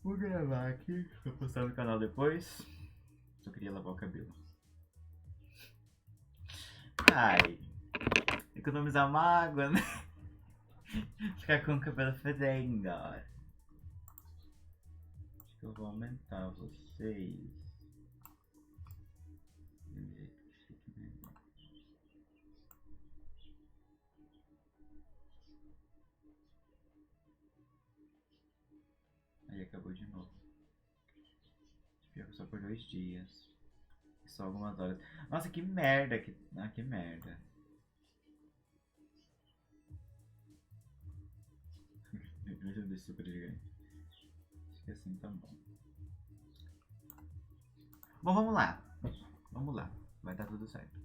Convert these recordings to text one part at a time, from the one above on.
Vou gravar aqui, vou postar no canal depois. Só queria lavar o cabelo. Ai, economizar mágoa, né? Ficar com o cabelo fedendo. Acho que eu vou aumentar vocês. Aí acabou de novo. Pior que só por 2 dias. Só algumas horas. Nossa, que merda. Que merda. Deixa super gigante. Acho que assim tá bom. Bom, vamos lá. Vamos lá. Vai dar tudo certo.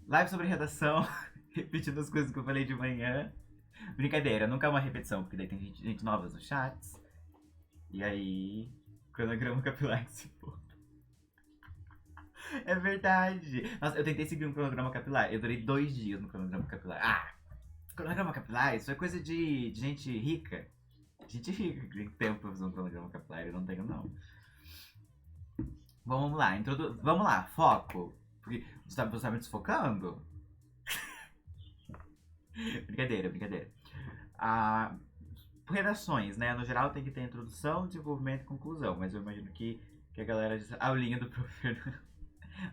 Live sobre redação. Repetindo as coisas que eu falei de manhã. Brincadeira, nunca é uma repetição, porque daí tem gente nova nos chats. E aí. Cronograma capilar esse povo. É verdade. Nossa, eu tentei seguir um cronograma capilar. Eu durei 2 dias no cronograma capilar. Ah! Cronograma capilar, isso é coisa de gente rica. Gente rica que tem tempo pra fazer um cronograma capilar. Eu não tenho, não. Bom, vamos lá. Vamos lá, foco. Porque você tá me desfocando? Brincadeira, brincadeira. Ah, redações, né? No geral tem que ter introdução, desenvolvimento e conclusão. Mas eu imagino que a galera diz aulinha do prof. Fernando.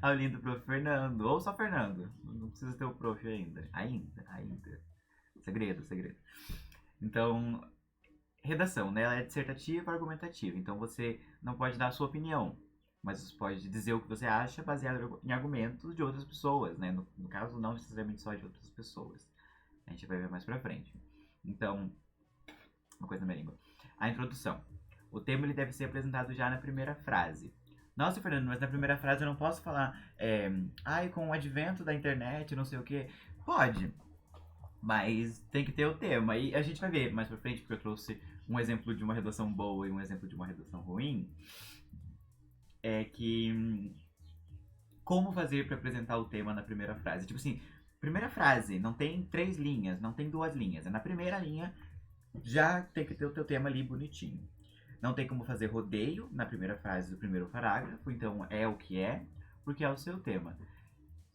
Aulinha do prof. Fernando. Ou só Fernando. Não precisa ter o prof ainda. Ainda. Segredo, segredo. Então, redação, né? Ela é dissertativa, argumentativa. Então você não pode dar a sua opinião, mas você pode dizer o que você acha baseado em argumentos de outras pessoas, né? No caso, não necessariamente só de outras pessoas. A gente vai ver mais pra frente. Então, uma coisa na minha língua. A introdução. O tema ele deve ser apresentado já na primeira frase. Nossa, Fernando, mas na primeira frase eu não posso falar, com o advento da internet, não sei o que. Pode, mas tem que ter o tema. E a gente vai ver mais pra frente, porque eu trouxe um exemplo de uma redação boa e um exemplo de uma redação ruim. É que. Como fazer pra apresentar o tema na primeira frase? Tipo assim, primeira frase, não tem 3 linhas, não tem 2 linhas. É na primeira linha, já tem que ter o teu tema ali bonitinho. Não tem como fazer rodeio na primeira frase do primeiro parágrafo, então é o que é, porque é o seu tema.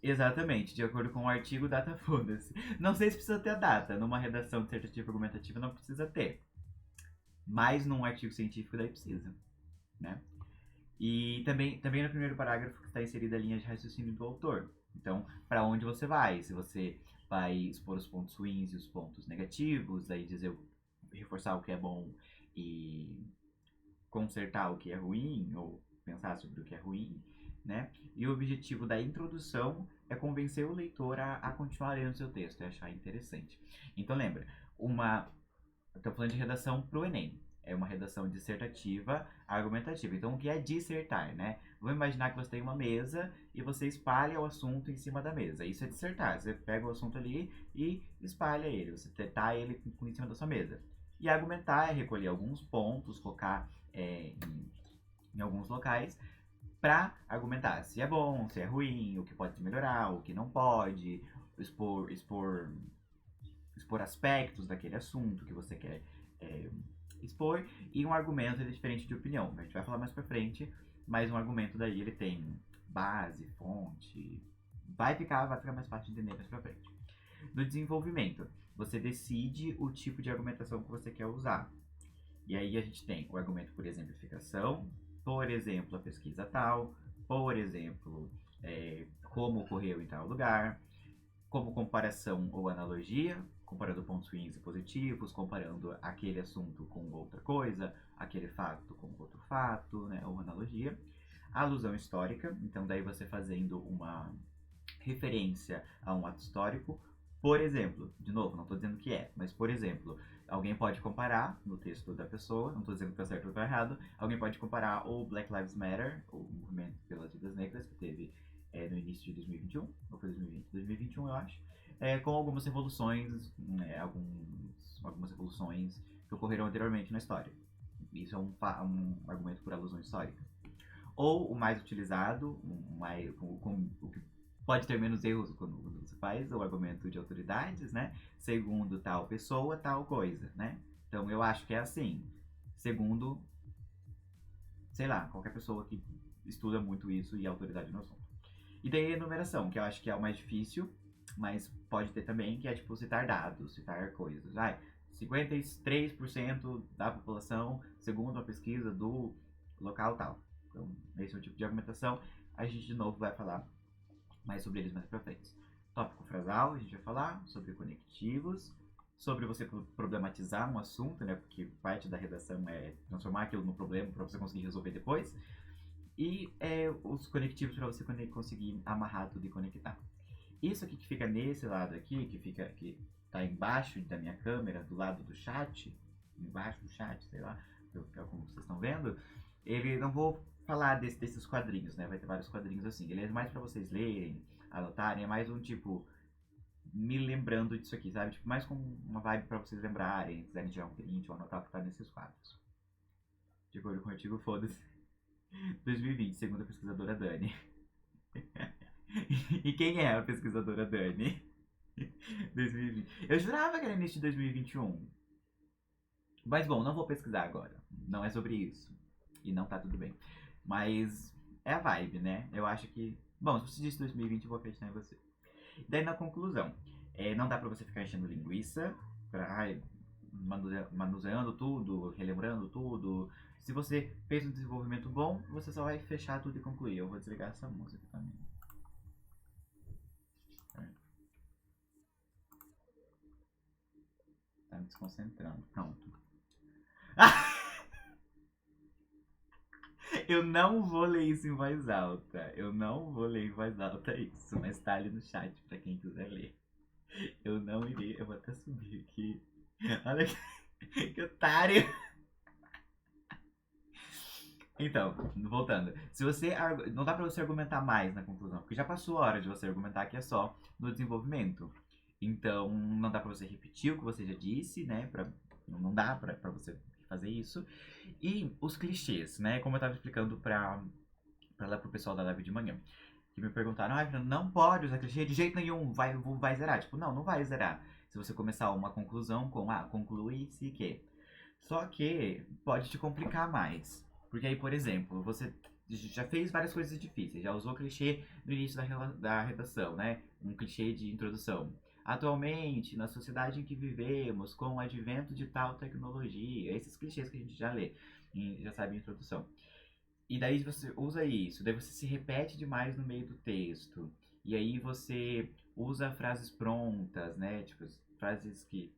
Exatamente, de acordo com o artigo, data foda-se. Não sei se precisa ter a data, numa redação dissertativa argumentativa não precisa ter. Mas num artigo científico daí precisa, né? E também no primeiro parágrafo que está inserida a linha de raciocínio do autor. Então, para onde você vai? Se você vai expor os pontos ruins e os pontos negativos, daí dizer, reforçar o que é bom e consertar o que é ruim, ou pensar sobre o que é ruim, né? E o objetivo da introdução é convencer o leitor a continuar lendo seu texto e achar interessante. Então lembra, estou falando de redação para o Enem. É uma redação dissertativa argumentativa. Então, o que é dissertar, né? Vamos imaginar que você tem uma mesa e você espalha o assunto em cima da mesa. Isso é dissertar. Você pega o assunto ali e espalha ele. Você tá ele em cima da sua mesa. E argumentar é recolher alguns pontos, focar em alguns locais para argumentar se é bom, se é ruim, o que pode melhorar, o que não pode, expor aspectos daquele assunto que você quer é, expor, e um argumento é diferente de opinião. A gente vai falar mais pra frente, mas um argumento daí ele tem base, fonte, vai ficar mais fácil de entender mais pra frente. No desenvolvimento, você decide o tipo de argumentação que você quer usar. E aí a gente tem o argumento por exemplificação, por exemplo, a pesquisa tal, por exemplo, como ocorreu em tal lugar, como comparação ou analogia, comparando pontos ruins e positivos, comparando aquele assunto com outra coisa, aquele fato com outro fato, né, ou analogia. A alusão histórica, então daí você fazendo uma referência a um ato histórico. Por exemplo, de novo, não estou dizendo que é, mas por exemplo, alguém pode comparar no texto da pessoa, não estou dizendo que está certo ou está errado, alguém pode comparar o Black Lives Matter, o movimento pelas vidas negras que teve no início de 2021, ou foi 2020? 2021, eu acho, com algumas revoluções, algumas revoluções que ocorreram anteriormente na história. Isso é um argumento por alusão histórica. Ou o mais utilizado, o que pode ter menos erros quando você faz, o argumento de autoridades, né? Segundo tal pessoa, tal coisa, né? Então eu acho que é assim. Segundo sei lá, qualquer pessoa que estuda muito isso e autoridade no assunto. E tem a enumeração, que eu acho que é o mais difícil, mas pode ter também, que é tipo citar dados, citar coisas. 53% da população, segundo a pesquisa do local tal. Então, esse é o tipo de argumentação. A gente, de novo, vai falar mais sobre eles mais pra frente. Tópico frasal, a gente vai falar sobre conectivos, sobre você problematizar um assunto, né? Porque parte da redação é transformar aquilo no problema para você conseguir resolver depois. E os conectivos para você conseguir amarrar tudo e conectar. Isso aqui que fica nesse lado aqui, que tá embaixo da minha câmera, do lado do chat, embaixo do chat, sei lá, como vocês estão vendo, ele não vou falar desses quadrinhos, né? Vai ter vários quadrinhos assim. Ele é mais para vocês lerem, anotarem, é mais um tipo me lembrando disso aqui, sabe? Tipo, mais como uma vibe para vocês lembrarem, quiserem tirar um print ou anotar o que tá nesses quadros. De acordo com o artigo, foda-se. 2020, segundo a pesquisadora Dani. E quem é a pesquisadora Dani? 2020. Eu jurava que era início de 2021. Mas bom, não vou pesquisar agora. Não é sobre isso. E não tá tudo bem. Mas é a vibe, né? Eu acho que. Bom, se você disse 2020, eu vou acreditar em você. Daí na conclusão. Não dá pra você ficar enchendo linguiça. Manuseando tudo, relembrando tudo. Se você fez um desenvolvimento bom, você só vai fechar tudo e concluir. Eu vou desligar essa música também. Tá me desconcentrando. Pronto. Eu não vou ler isso em voz alta. Eu não vou ler em voz alta isso. Mas tá ali no chat pra quem quiser ler. Eu não irei. Eu vou até subir aqui. Olha que otário. Então, voltando. Se você. Não dá pra você argumentar mais na conclusão. Porque já passou a hora de você argumentar que é só no desenvolvimento. Então, não dá pra você repetir o que você já disse, né? Não dá pra você fazer isso. E os clichês, né? Como eu tava explicando lá pro pessoal da live de manhã. Que me perguntaram, não pode usar clichê de jeito nenhum, vai zerar. Tipo, não vai zerar. Se você começar uma conclusão com, conclui-se que. Só que pode te complicar mais. Porque aí, por exemplo, você já fez várias coisas difíceis, já usou clichê no início da redação, né? Um clichê de introdução. Atualmente, na sociedade em que vivemos, com o advento de tal tecnologia, esses clichês que a gente já lê, já sabe em introdução. E daí você usa isso, daí você se repete demais no meio do texto. E aí você usa frases prontas, né? Tipo, frases que,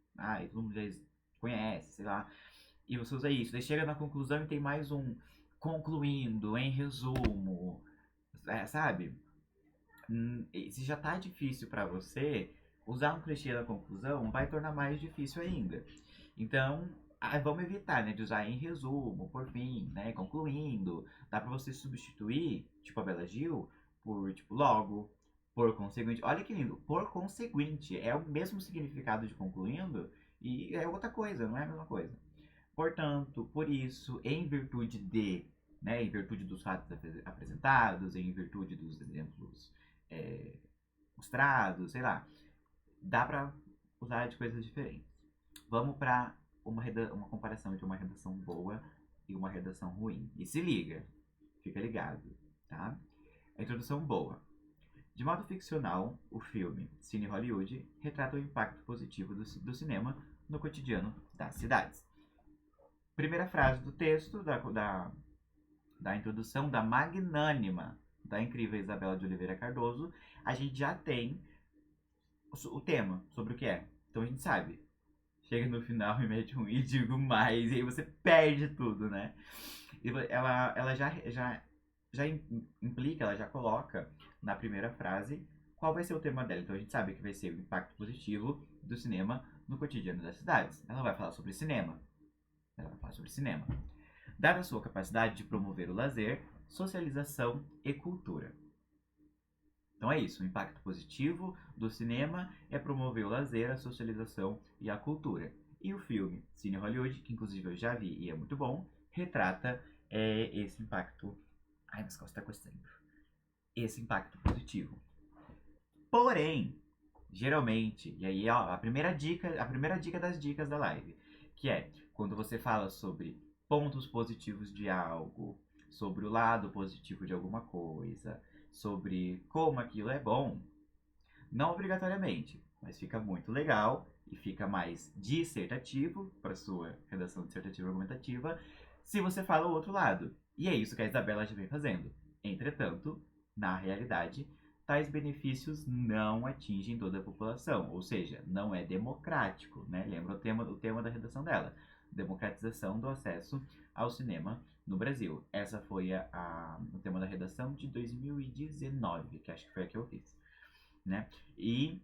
todo mundo já conhece, sei lá. E você usa isso. Daí chega na conclusão e tem mais um concluindo, em resumo, sabe? Se já tá difícil para você, usar um clichê na conclusão vai tornar mais difícil ainda. Então, vamos evitar, né, de usar em resumo, por fim, né, concluindo. Dá pra você substituir, tipo a Bela Gil, por, tipo, logo, por conseguinte. Olha que lindo, por conseguinte. É o mesmo significado de concluindo e é outra coisa, não é a mesma coisa. Portanto, por isso, em virtude de, né, em virtude dos fatos apresentados, em virtude dos exemplos mostrados, sei lá, dá pra usar de coisas diferentes. Vamos pra uma comparação entre uma redação boa e uma redação ruim. E se liga, fica ligado, tá? A introdução boa. De modo ficcional, o filme Cine Hollywood retrata o impacto positivo do cinema no cotidiano das cidades. Primeira frase do texto, da introdução da magnânima, da incrível Isabela de Oliveira Cardoso, a gente já tem o tema, sobre o que é. Então a gente sabe. Chega no final e mete um e digo mais, e aí você perde tudo, né? E ela já implica, ela já coloca na primeira frase qual vai ser o tema dela. Então a gente sabe que vai ser o impacto positivo do cinema no cotidiano das cidades. Ela vai falar sobre cinema. Dada a sua capacidade de promover o lazer, socialização e cultura. Então é isso, o impacto positivo do cinema é promover o lazer, a socialização e a cultura. E o filme Cine Hollywood, que inclusive eu já vi e é muito bom, retrata esse impacto. Ai, minhas costas tá coçando. Esse impacto positivo. Porém, geralmente, e aí ó, a primeira dica das dicas da live, que é quando você fala sobre pontos positivos de algo, sobre o lado positivo de alguma coisa, sobre como aquilo é bom, não obrigatoriamente, mas fica muito legal e fica mais dissertativo para sua redação dissertativa argumentativa se você fala o outro lado. E é isso que a Isabela já vem fazendo. Entretanto, na realidade, tais benefícios não atingem toda a população, ou seja, não é democrático, né? Lembra o tema da redação dela, democratização do acesso ao cinema no Brasil. Essa foi o tema da redação de 2019, que acho que foi a que eu fiz, né? E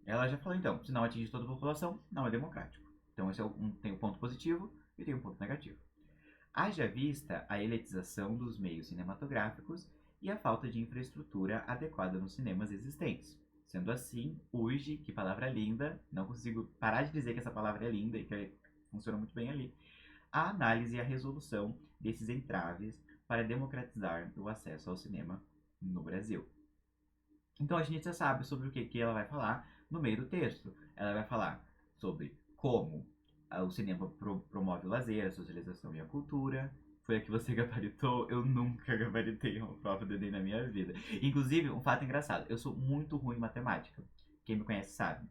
ela já falou, então, se não atinge toda a população, não é democrático. Então, esse tem um ponto positivo e tem um ponto negativo. Haja vista a elitização dos meios cinematográficos e a falta de infraestrutura adequada nos cinemas existentes. Sendo assim, urge, que palavra linda, não consigo parar de dizer que essa palavra é linda e que funciona muito bem ali, a análise e a resolução desses entraves para democratizar o acesso ao cinema no Brasil. Então a gente já sabe sobre o que ela vai falar no meio do texto. Ela vai falar sobre como o cinema promove o lazer, a socialização e a cultura. Foi a que você gabaritou? Eu nunca gabaritei uma prova do Enem na minha vida. Inclusive, um fato engraçado, eu sou muito ruim em matemática. Quem me conhece sabe.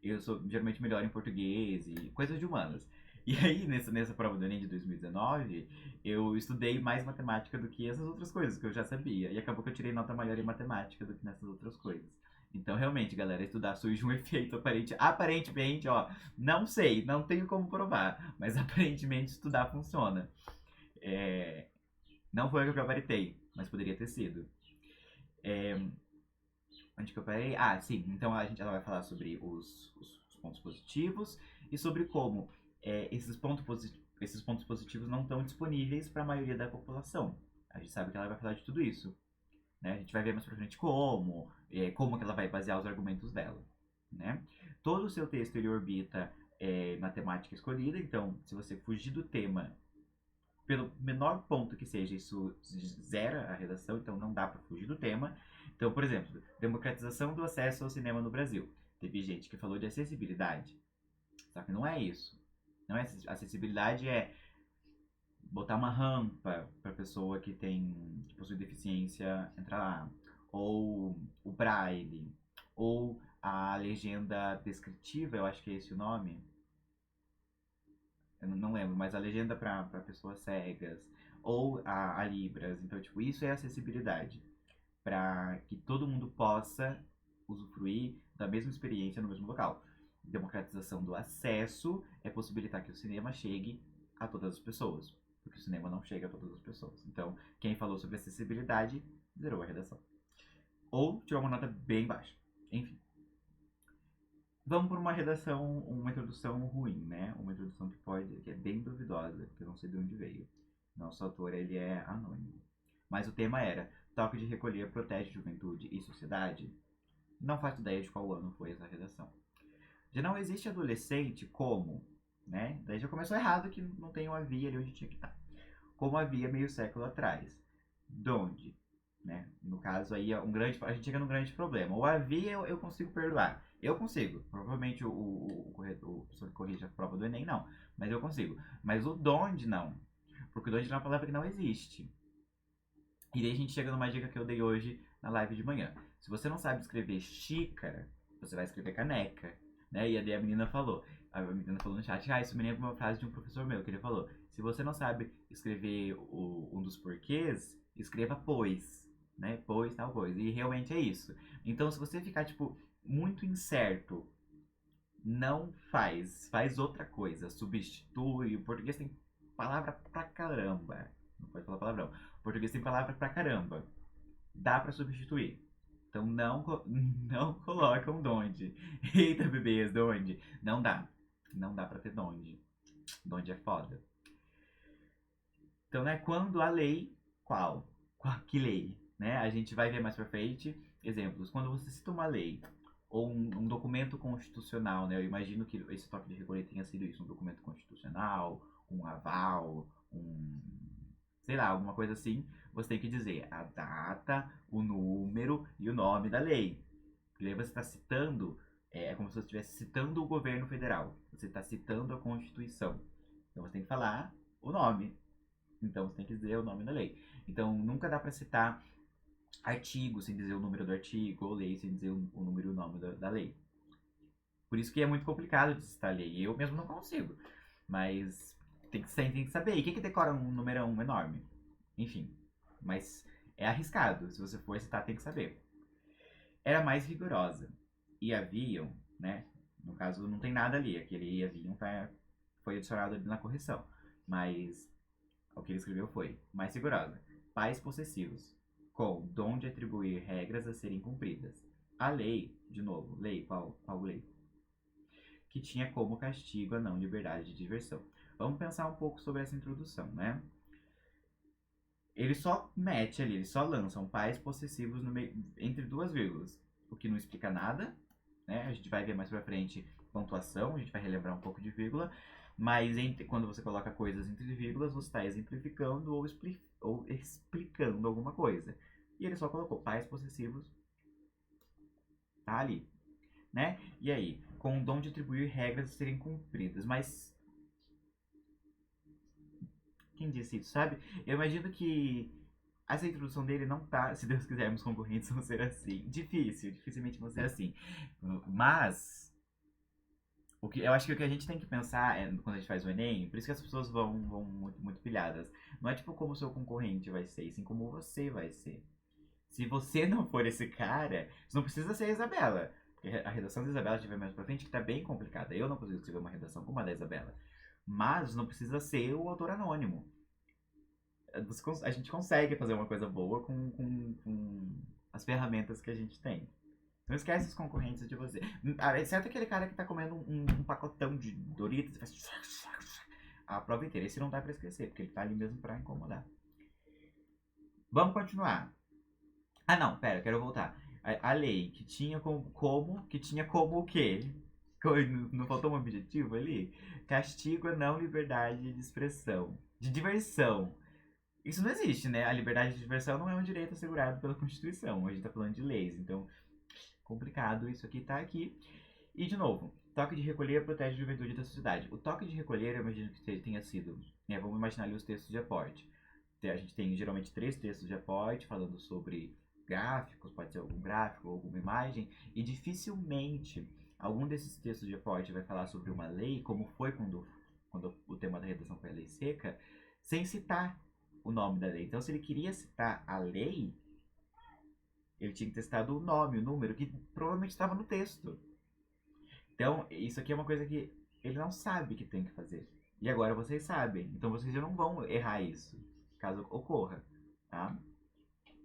Eu sou geralmente melhor em português e coisas de humanas. E aí, nessa prova do Enem de 2019, eu estudei mais matemática do que essas outras coisas que eu já sabia. E acabou que eu tirei nota maior em matemática do que nessas outras coisas. Então, realmente, galera, estudar surge um efeito aparentemente, ó, não sei, não tenho como provar, mas aparentemente estudar funciona. É, não foi o que eu gabaritei, mas poderia ter sido. É, onde que eu parei? Ah, sim, então ela vai falar sobre os pontos positivos e sobre como esses pontos positivos não estão disponíveis para a maioria da população. A gente sabe que ela vai falar de tudo isso, né? A gente vai ver mais pra frente como que ela vai basear os argumentos dela, né? Todo o seu texto ele orbita na temática escolhida, então se você fugir do tema, pelo menor ponto que seja, isso zera a redação, então não dá para fugir do tema. Então, por exemplo, democratização do acesso ao cinema no Brasil. Teve gente que falou de acessibilidade, só que não é isso. Não é acessibilidade é botar uma rampa para pessoa que possui deficiência entrar lá, ou o braille, ou a legenda descritiva, eu acho que é esse o nome. Eu não lembro, mas a legenda para pessoas cegas, ou a Libras. Então, tipo, isso é acessibilidade, para que todo mundo possa usufruir da mesma experiência no mesmo local. Democratização do acesso é possibilitar que o cinema chegue a todas as pessoas, porque o cinema não chega a todas as pessoas. Então, quem falou sobre acessibilidade zerou a redação. Ou tirou uma nota bem baixa. Enfim. Vamos por uma redação, uma introdução ruim, né? Uma introdução que é bem duvidosa, que eu não sei de onde veio. Nosso autor, ele é anônimo. Mas o tema era Toque de Recolher protege juventude e sociedade? Não faço ideia de qual ano foi essa redação. Já não existe adolescente como, né? Daí já começou errado que não tem uma via ali onde tinha que estar. Como havia meio século atrás. Donde? Né? No caso aí, a gente chega num grande problema. O havia eu consigo perdoar. Eu consigo. Provavelmente o professor que corrige a prova do Enem, não. Mas eu consigo. Mas o donde, não. Porque o donde é uma palavra que não existe. E daí a gente chega numa dica que eu dei hoje na live de manhã. Se você não sabe escrever xícara, você vai escrever caneca. Né? E daí a menina falou no chat, isso me lembra uma frase de um professor meu, que ele falou, se você não sabe escrever um dos porquês, escreva pois, né? Pois, tal coisa. E realmente é isso. Então, se você ficar, tipo, muito incerto, não faz outra coisa, substitui. O português tem palavra pra caramba. Não pode falar palavrão. O português tem palavra pra caramba. Dá pra substituir. Então não, não coloca um donde. Eita, bebês, donde? Não dá. Não dá pra ter donde. Donde é foda. Então, né, quando a lei, qual? Que lei? Né? A gente vai ver mais pra frente exemplos. Quando você cita uma lei ou um documento constitucional, né? Eu imagino que esse toque de recolher tenha sido isso, um documento constitucional, um aval, sei lá, alguma coisa assim. Você tem que dizer a data, o número e o nome da lei. Porque aí você está citando, é como se você estivesse citando o governo federal. Você está citando a Constituição. Então você tem que falar o nome. Então você tem que dizer o nome da lei. Então nunca dá pra citar artigo sem dizer o número do artigo, ou lei sem dizer o número e o nome da lei. Por isso que é muito complicado de citar lei. Eu mesmo não consigo. Mas tem que saber. E o que decora um numerão enorme? Enfim. Mas é arriscado. Se você for citar, tem que saber. Era mais rigorosa. E haviam, né? No caso, não tem nada ali. Aquele e haviam foi adicionado ali na correção. Mas o que ele escreveu foi mais rigorosa. Pais possessivos, com dom de atribuir regras a serem cumpridas. A lei, de novo, lei, qual lei? Que tinha como castigo a não liberdade de diversão. Vamos pensar um pouco sobre essa introdução, né? Ele só mete ali, ele só lança pais possessivos no meio, entre duas vírgulas, o que não explica nada, né? A gente vai ver mais pra frente pontuação, a gente vai relembrar um pouco de vírgula, mas quando você coloca coisas entre vírgulas, você está exemplificando ou explicando alguma coisa. E ele só colocou pais possessivos, tá ali, né? E aí, com o dom de atribuir regras a serem cumpridas, mas quem disse isso, sabe? Eu imagino que essa introdução dele não tá, se Deus quiser, meus concorrentes vão ser assim. Dificilmente vão ser assim. Mas, eu acho que o que a gente tem que pensar quando a gente faz o Enem, por isso que as pessoas vão muito pilhadas. Não é tipo como o seu concorrente vai ser, e sim como você vai ser. Se você não for esse cara, você não precisa ser a Isabela. Porque a redação da Isabela, a gente vai mais pra frente, que tá bem complicada. Eu não consigo escrever uma redação como a da Isabela. Mas não precisa ser o autor anônimo. A gente consegue fazer uma coisa boa com as ferramentas que a gente tem. Não esquece os concorrentes de você. Exceto aquele cara que tá comendo um pacotão de Doritos e faz a prova inteira. Esse não dá pra esquecer, porque ele tá ali mesmo pra incomodar. Vamos continuar. Ah, não, pera, eu quero voltar. A lei que tinha que tinha como o quê? Não faltou um objetivo ali? Castigo a não liberdade de expressão. De diversão. Isso não existe, né? A liberdade de diversão não é um direito assegurado pela Constituição. A gente tá falando de leis, então complicado isso aqui tá aqui. E de novo, toque de recolher protege a juventude da sociedade. O toque de recolher, eu imagino que tenha sido, né, vamos imaginar ali os textos de aporte. A gente tem geralmente 3 textos de aporte falando sobre gráficos, pode ser algum gráfico ou alguma imagem, e dificilmente algum desses textos de aporte vai falar sobre uma lei, como foi quando o tema da redação foi a lei seca, sem citar o nome da lei. Então, se ele queria citar a lei, ele tinha que ter citado o nome, o número, que provavelmente estava no texto. Então, isso aqui é uma coisa que ele não sabe que tem que fazer. E agora vocês sabem. Então, vocês já não vão errar isso, caso ocorra, tá?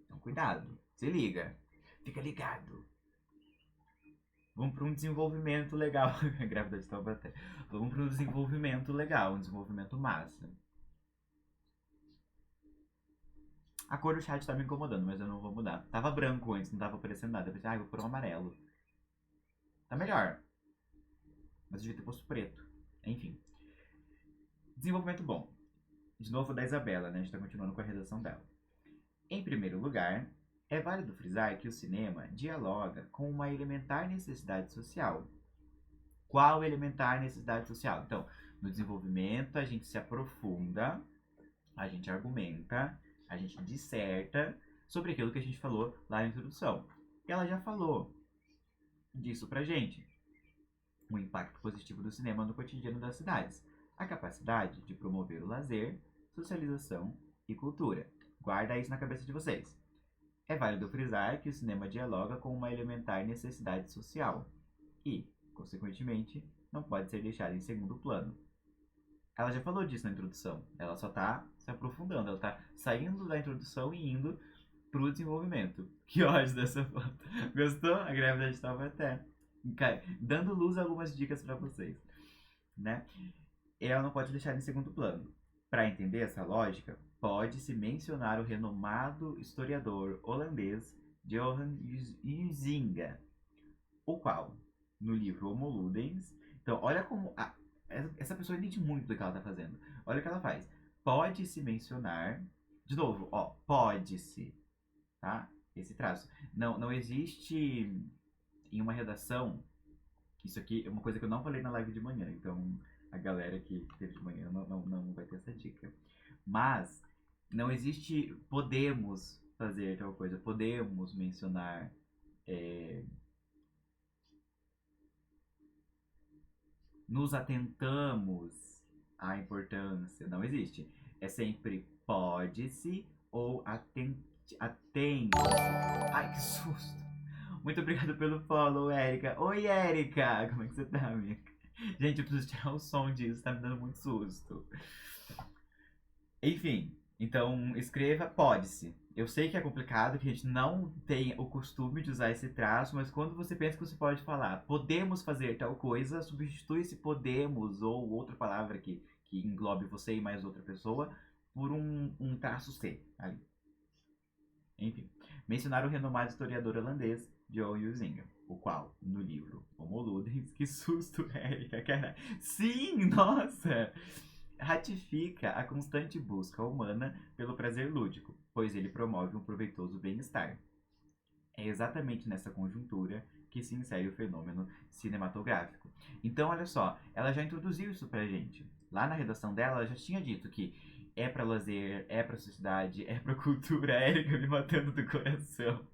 Então, cuidado. Se liga. Fica ligado. Vamos para um desenvolvimento legal. A grávida de Taubaté. Vamos para um desenvolvimento legal, um desenvolvimento massa. A cor do chat tá me incomodando, mas eu não vou mudar. Tava branco antes, não tava aparecendo nada. Eu pensei, vou pôr um amarelo. Tá melhor. Mas eu devia ter posto preto. Enfim. Desenvolvimento bom. De novo da Isabela, né? A gente tá continuando com a redação dela. Em primeiro lugar, é válido frisar que o cinema dialoga com uma elementar necessidade social. Qual elementar necessidade social? Então, no desenvolvimento, a gente se aprofunda, a gente argumenta, a gente disserta sobre aquilo que a gente falou lá na introdução. E ela já falou disso pra gente. O impacto positivo do cinema no cotidiano das cidades. A capacidade de promover o lazer, socialização e cultura. Guarda isso na cabeça de vocês. É válido frisar que o cinema dialoga com uma elementar necessidade social e, consequentemente, não pode ser deixado em segundo plano. Ela já falou disso na introdução, ela só está se aprofundando, ela está saindo da introdução e indo pro desenvolvimento. Que ódio dessa foto. Gostou? A grávida estava até dando luz a algumas dicas para vocês, né? Ela não pode deixar em segundo plano. Para entender essa lógica, pode-se mencionar o renomado historiador holandês Johan Huizinga, o qual, no livro Homo Ludens, então olha como essa pessoa entende muito do que ela está fazendo. Olha o que ela faz. Pode-se mencionar, de novo, ó, pode-se, tá? Esse traço. Não existe em uma redação, isso aqui é uma coisa que eu não falei na live de manhã, então a galera que teve de manhã não vai ter essa dica. Mas não existe podemos fazer tal coisa, podemos mencionar, é, nos atentamos à importância, não existe. É sempre pode-se ou atende-se. Ai, que susto! Muito obrigado pelo follow, Érica. Oi, Érica! Como é que você tá, amiga? Gente, eu preciso tirar o som disso, tá me dando muito susto. Enfim, então escreva pode-se. Eu sei que é complicado, que a gente não tem o costume de usar esse traço, mas quando você pensa que você pode falar podemos fazer tal coisa, substitui esse podemos ou outra palavra que englobe você e mais outra pessoa por um traço C ali. Enfim, mencionar o renomado historiador holandês John Huizinga, o qual, no livro Homo Ludens, que susto, Érica, cara. Sim, nossa! Ratifica a constante busca humana pelo prazer lúdico, pois ele promove um proveitoso bem-estar. É exatamente nessa conjuntura que se insere o fenômeno cinematográfico. Então, olha só, ela já introduziu isso pra gente. Lá na redação dela, ela já tinha dito que é pra lazer, é pra sociedade, é pra cultura. A Erika me matando do coração.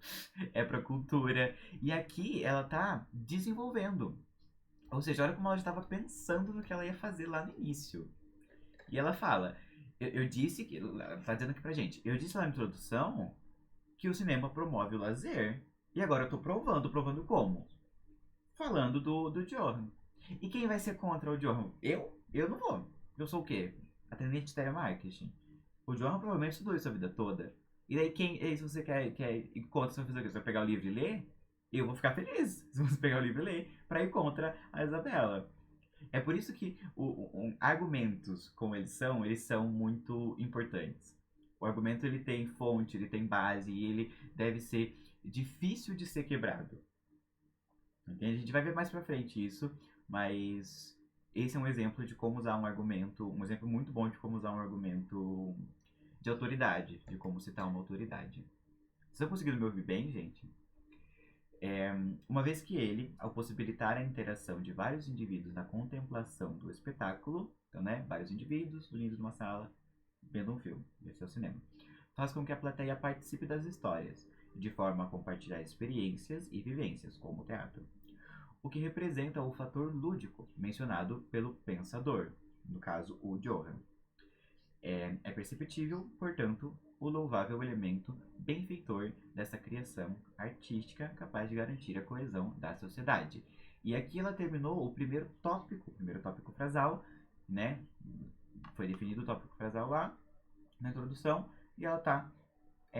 É pra cultura. E aqui ela tá desenvolvendo. Ou seja, olha como ela já estava pensando no que ela ia fazer lá no início. E ela fala, eu disse que, tá dizendo aqui pra gente, eu disse lá na introdução que o cinema promove o lazer. E agora eu tô provando, provando como? Falando do Johan. E quem vai ser contra o Johan? Eu? Eu não vou. Eu sou o quê? Atendente de telemarketing. O Johan provavelmente estudou isso a vida toda. E daí, quem, e se você quer ir contra, você vai fazer o quê? Você vai pegar o livro e ler? Eu vou ficar feliz se você pegar o livro e ler pra ir contra a Isabela. É por isso que argumentos como eles são muito importantes. O argumento ele tem fonte, ele tem base e ele deve ser difícil de ser quebrado. Entende? A gente vai ver mais pra frente isso, mas esse é um exemplo de como usar um argumento, um exemplo muito bom de como usar um argumento de autoridade, de como citar uma autoridade. Vocês estão conseguindo me ouvir bem, gente? Uma vez que ele, ao possibilitar a interação de vários indivíduos na contemplação do espetáculo, então, né, vários indivíduos unidos numa sala, vendo um filme, esse é o cinema, faz com que a plateia participe das histórias, de forma a compartilhar experiências e vivências, como o teatro. O que representa o fator lúdico mencionado pelo pensador, no caso, o Johann. É perceptível, portanto, o louvável elemento benfeitor dessa criação artística capaz de garantir a coesão da sociedade. E aqui ela terminou o primeiro tópico frasal, né? Foi definido o tópico frasal lá na introdução e ela está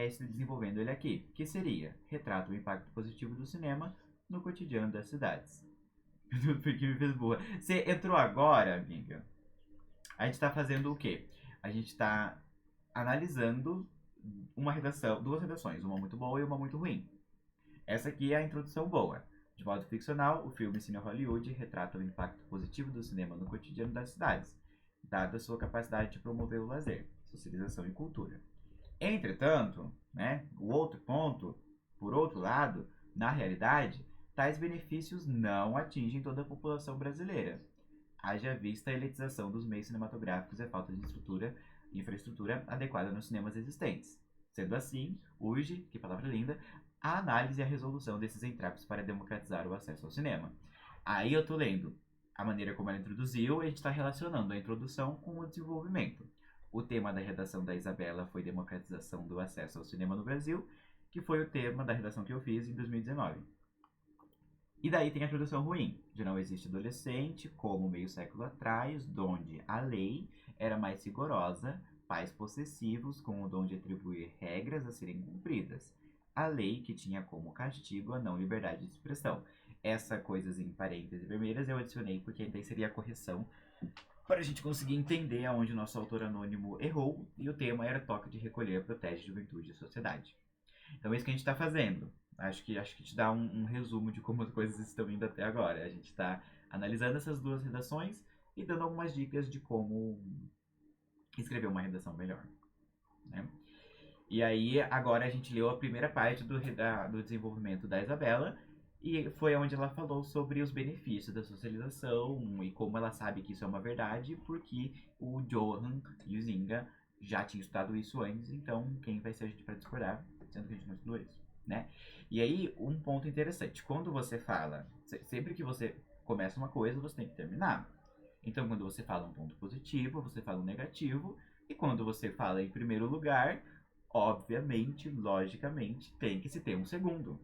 se desenvolvendo ele aqui, que seria retrata o impacto positivo do cinema no cotidiano das cidades. Porque me fez boa. Você entrou agora, amiga? A gente está fazendo o quê? A gente está analisando uma redação, duas redações, uma muito boa e uma muito ruim. Essa aqui é a introdução boa. De modo ficcional, o filme Cine Hollywood retrata o impacto positivo do cinema no cotidiano das cidades, dada sua capacidade de promover o lazer, socialização e cultura. Entretanto, né, o outro ponto, por outro lado, na realidade, tais benefícios não atingem toda a população brasileira. Haja vista a elitização dos meios cinematográficos e a falta de infraestrutura adequada nos cinemas existentes. Sendo assim, urge, que palavra linda, a análise e a resolução desses entraves para democratizar o acesso ao cinema. Aí eu tô lendo a maneira como ela introduziu e a gente está relacionando a introdução com o desenvolvimento. O tema da redação da Isabela foi democratização do acesso ao cinema no Brasil, que foi o tema da redação que eu fiz em 2019. E daí tem a introdução ruim, de não existe adolescente, como meio século atrás, onde a lei era mais rigorosa, pais possessivos com o dom de atribuir regras a serem cumpridas. A lei que tinha como castigo a não liberdade de expressão. Essa coisas em parênteses vermelhas eu adicionei porque daí seria a correção para a gente conseguir entender aonde o nosso autor anônimo errou, e o tema era toque de recolher, protege juventude e sociedade. Então é isso que a gente está fazendo. Acho que te dá um resumo de como as coisas estão indo até agora. A gente está analisando essas duas redações e dando algumas dicas de como escrever uma redação melhor. Né? E aí, agora a gente leu a primeira parte do desenvolvimento da Isabela, e foi onde ela falou sobre os benefícios da socialização e como ela sabe que isso é uma verdade, porque o Johan Huizinga já tinha estudado isso antes, então quem vai ser a gente para discordar, sendo que a gente não estudou isso, né? E aí, um ponto interessante, quando você fala, sempre que você começa uma coisa, você tem que terminar. Então, quando você fala um ponto positivo, você fala um negativo, e quando você fala em primeiro lugar, obviamente, logicamente, tem que se ter um segundo.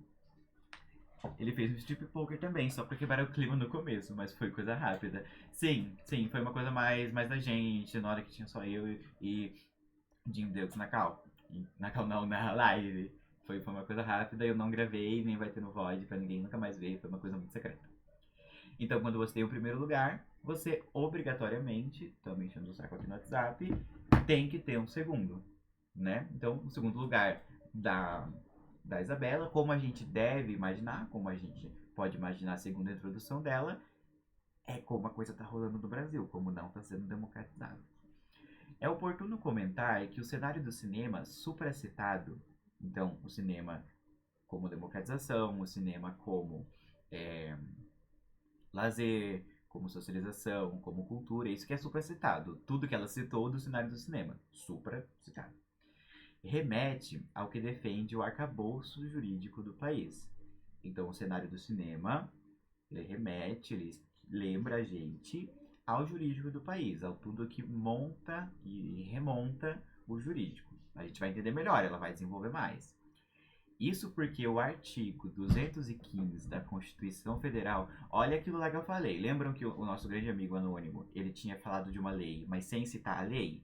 Ele fez um strip poker também, só pra quebrar o clima no começo, mas foi coisa rápida. Sim, sim, foi uma coisa mais da gente, na hora que tinha só eu e Jim Deus na cal. Na cal não, na live. Foi uma coisa rápida, eu não gravei, nem vai ter no VOD pra ninguém nunca mais ver, foi uma coisa muito secreta. Então, quando você tem o primeiro lugar, você obrigatoriamente, tô me enchendo o saco aqui no WhatsApp, tem que ter um segundo, né? Então, o segundo lugar da Isabela, como a gente deve imaginar, como a gente pode imaginar segundo a introdução dela, é como a coisa está rolando no Brasil, como não está sendo democratizado. É oportuno comentar que o cenário do cinema supracitado, então o cinema como democratização, o cinema como lazer, como socialização, como cultura, isso que é supracitado. Tudo que ela citou do cenário do cinema, supracitado. Remete ao que defende o arcabouço jurídico do país. Então, o cenário do cinema, ele lembra a gente ao jurídico do país, ao tudo que monta e remonta o jurídico. A gente vai entender melhor, ela vai desenvolver mais. Isso porque o artigo 215 da Constituição Federal, olha aquilo lá que eu falei. Lembram que o nosso grande amigo anônimo, ele tinha falado de uma lei, mas sem citar a lei?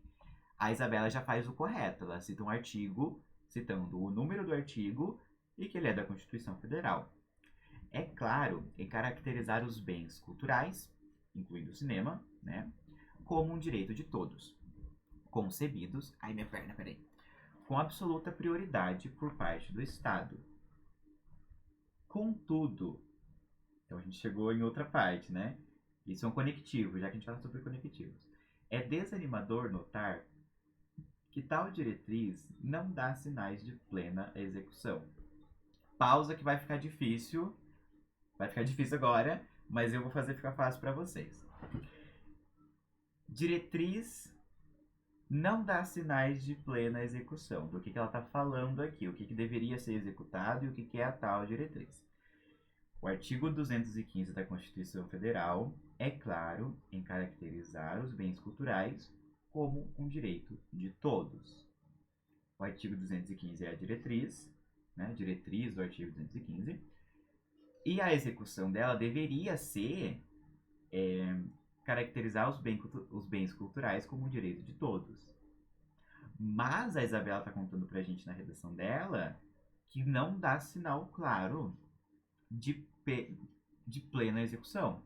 A Isabela já faz o correto. Ela cita um artigo, citando o número do artigo e que ele é da Constituição Federal. É claro em caracterizar os bens culturais, incluindo o cinema, né, como um direito de todos, concebidos. Ai, minha perna, peraí. Com absoluta prioridade por parte do Estado. Contudo, então a gente chegou em outra parte, né? Isso é um conectivo, já que a gente fala sobre conectivos. É desanimador notar que tal diretriz não dá sinais de plena execução. Pausa que vai ficar difícil. Vai ficar difícil agora, mas eu vou fazer ficar fácil para vocês. Diretriz não dá sinais de plena execução. Do que ela está falando aqui, o que deveria ser executado e o que é a tal diretriz. O artigo 215 da Constituição Federal é claro em caracterizar os bens culturais como um direito de todos. O artigo 215 é a diretriz, né? Diretriz do artigo 215. E a execução dela deveria ser caracterizar os bens culturais como um direito de todos. Mas a Isabela está contando pra gente na redação dela que não dá sinal claro de plena execução.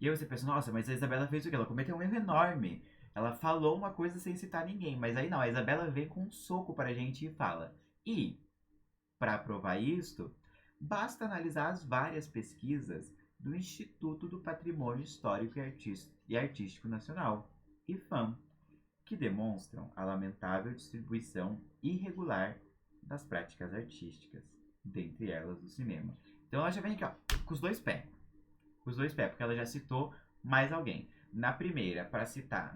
E aí você pensa, nossa, mas a Isabela fez o quê? Ela cometeu um erro enorme. Ela falou uma coisa sem citar ninguém. Mas aí não, a Isabela vem com um soco pra gente e fala. E, para provar isto, basta analisar as várias pesquisas do Instituto do Patrimônio Histórico e Artístico Nacional, IFAM, que demonstram a lamentável distribuição irregular das práticas artísticas, dentre elas o cinema. Então ela já vem aqui, ó, com os dois pés. Com os dois pés, porque ela já citou mais alguém. Na primeira, para citar,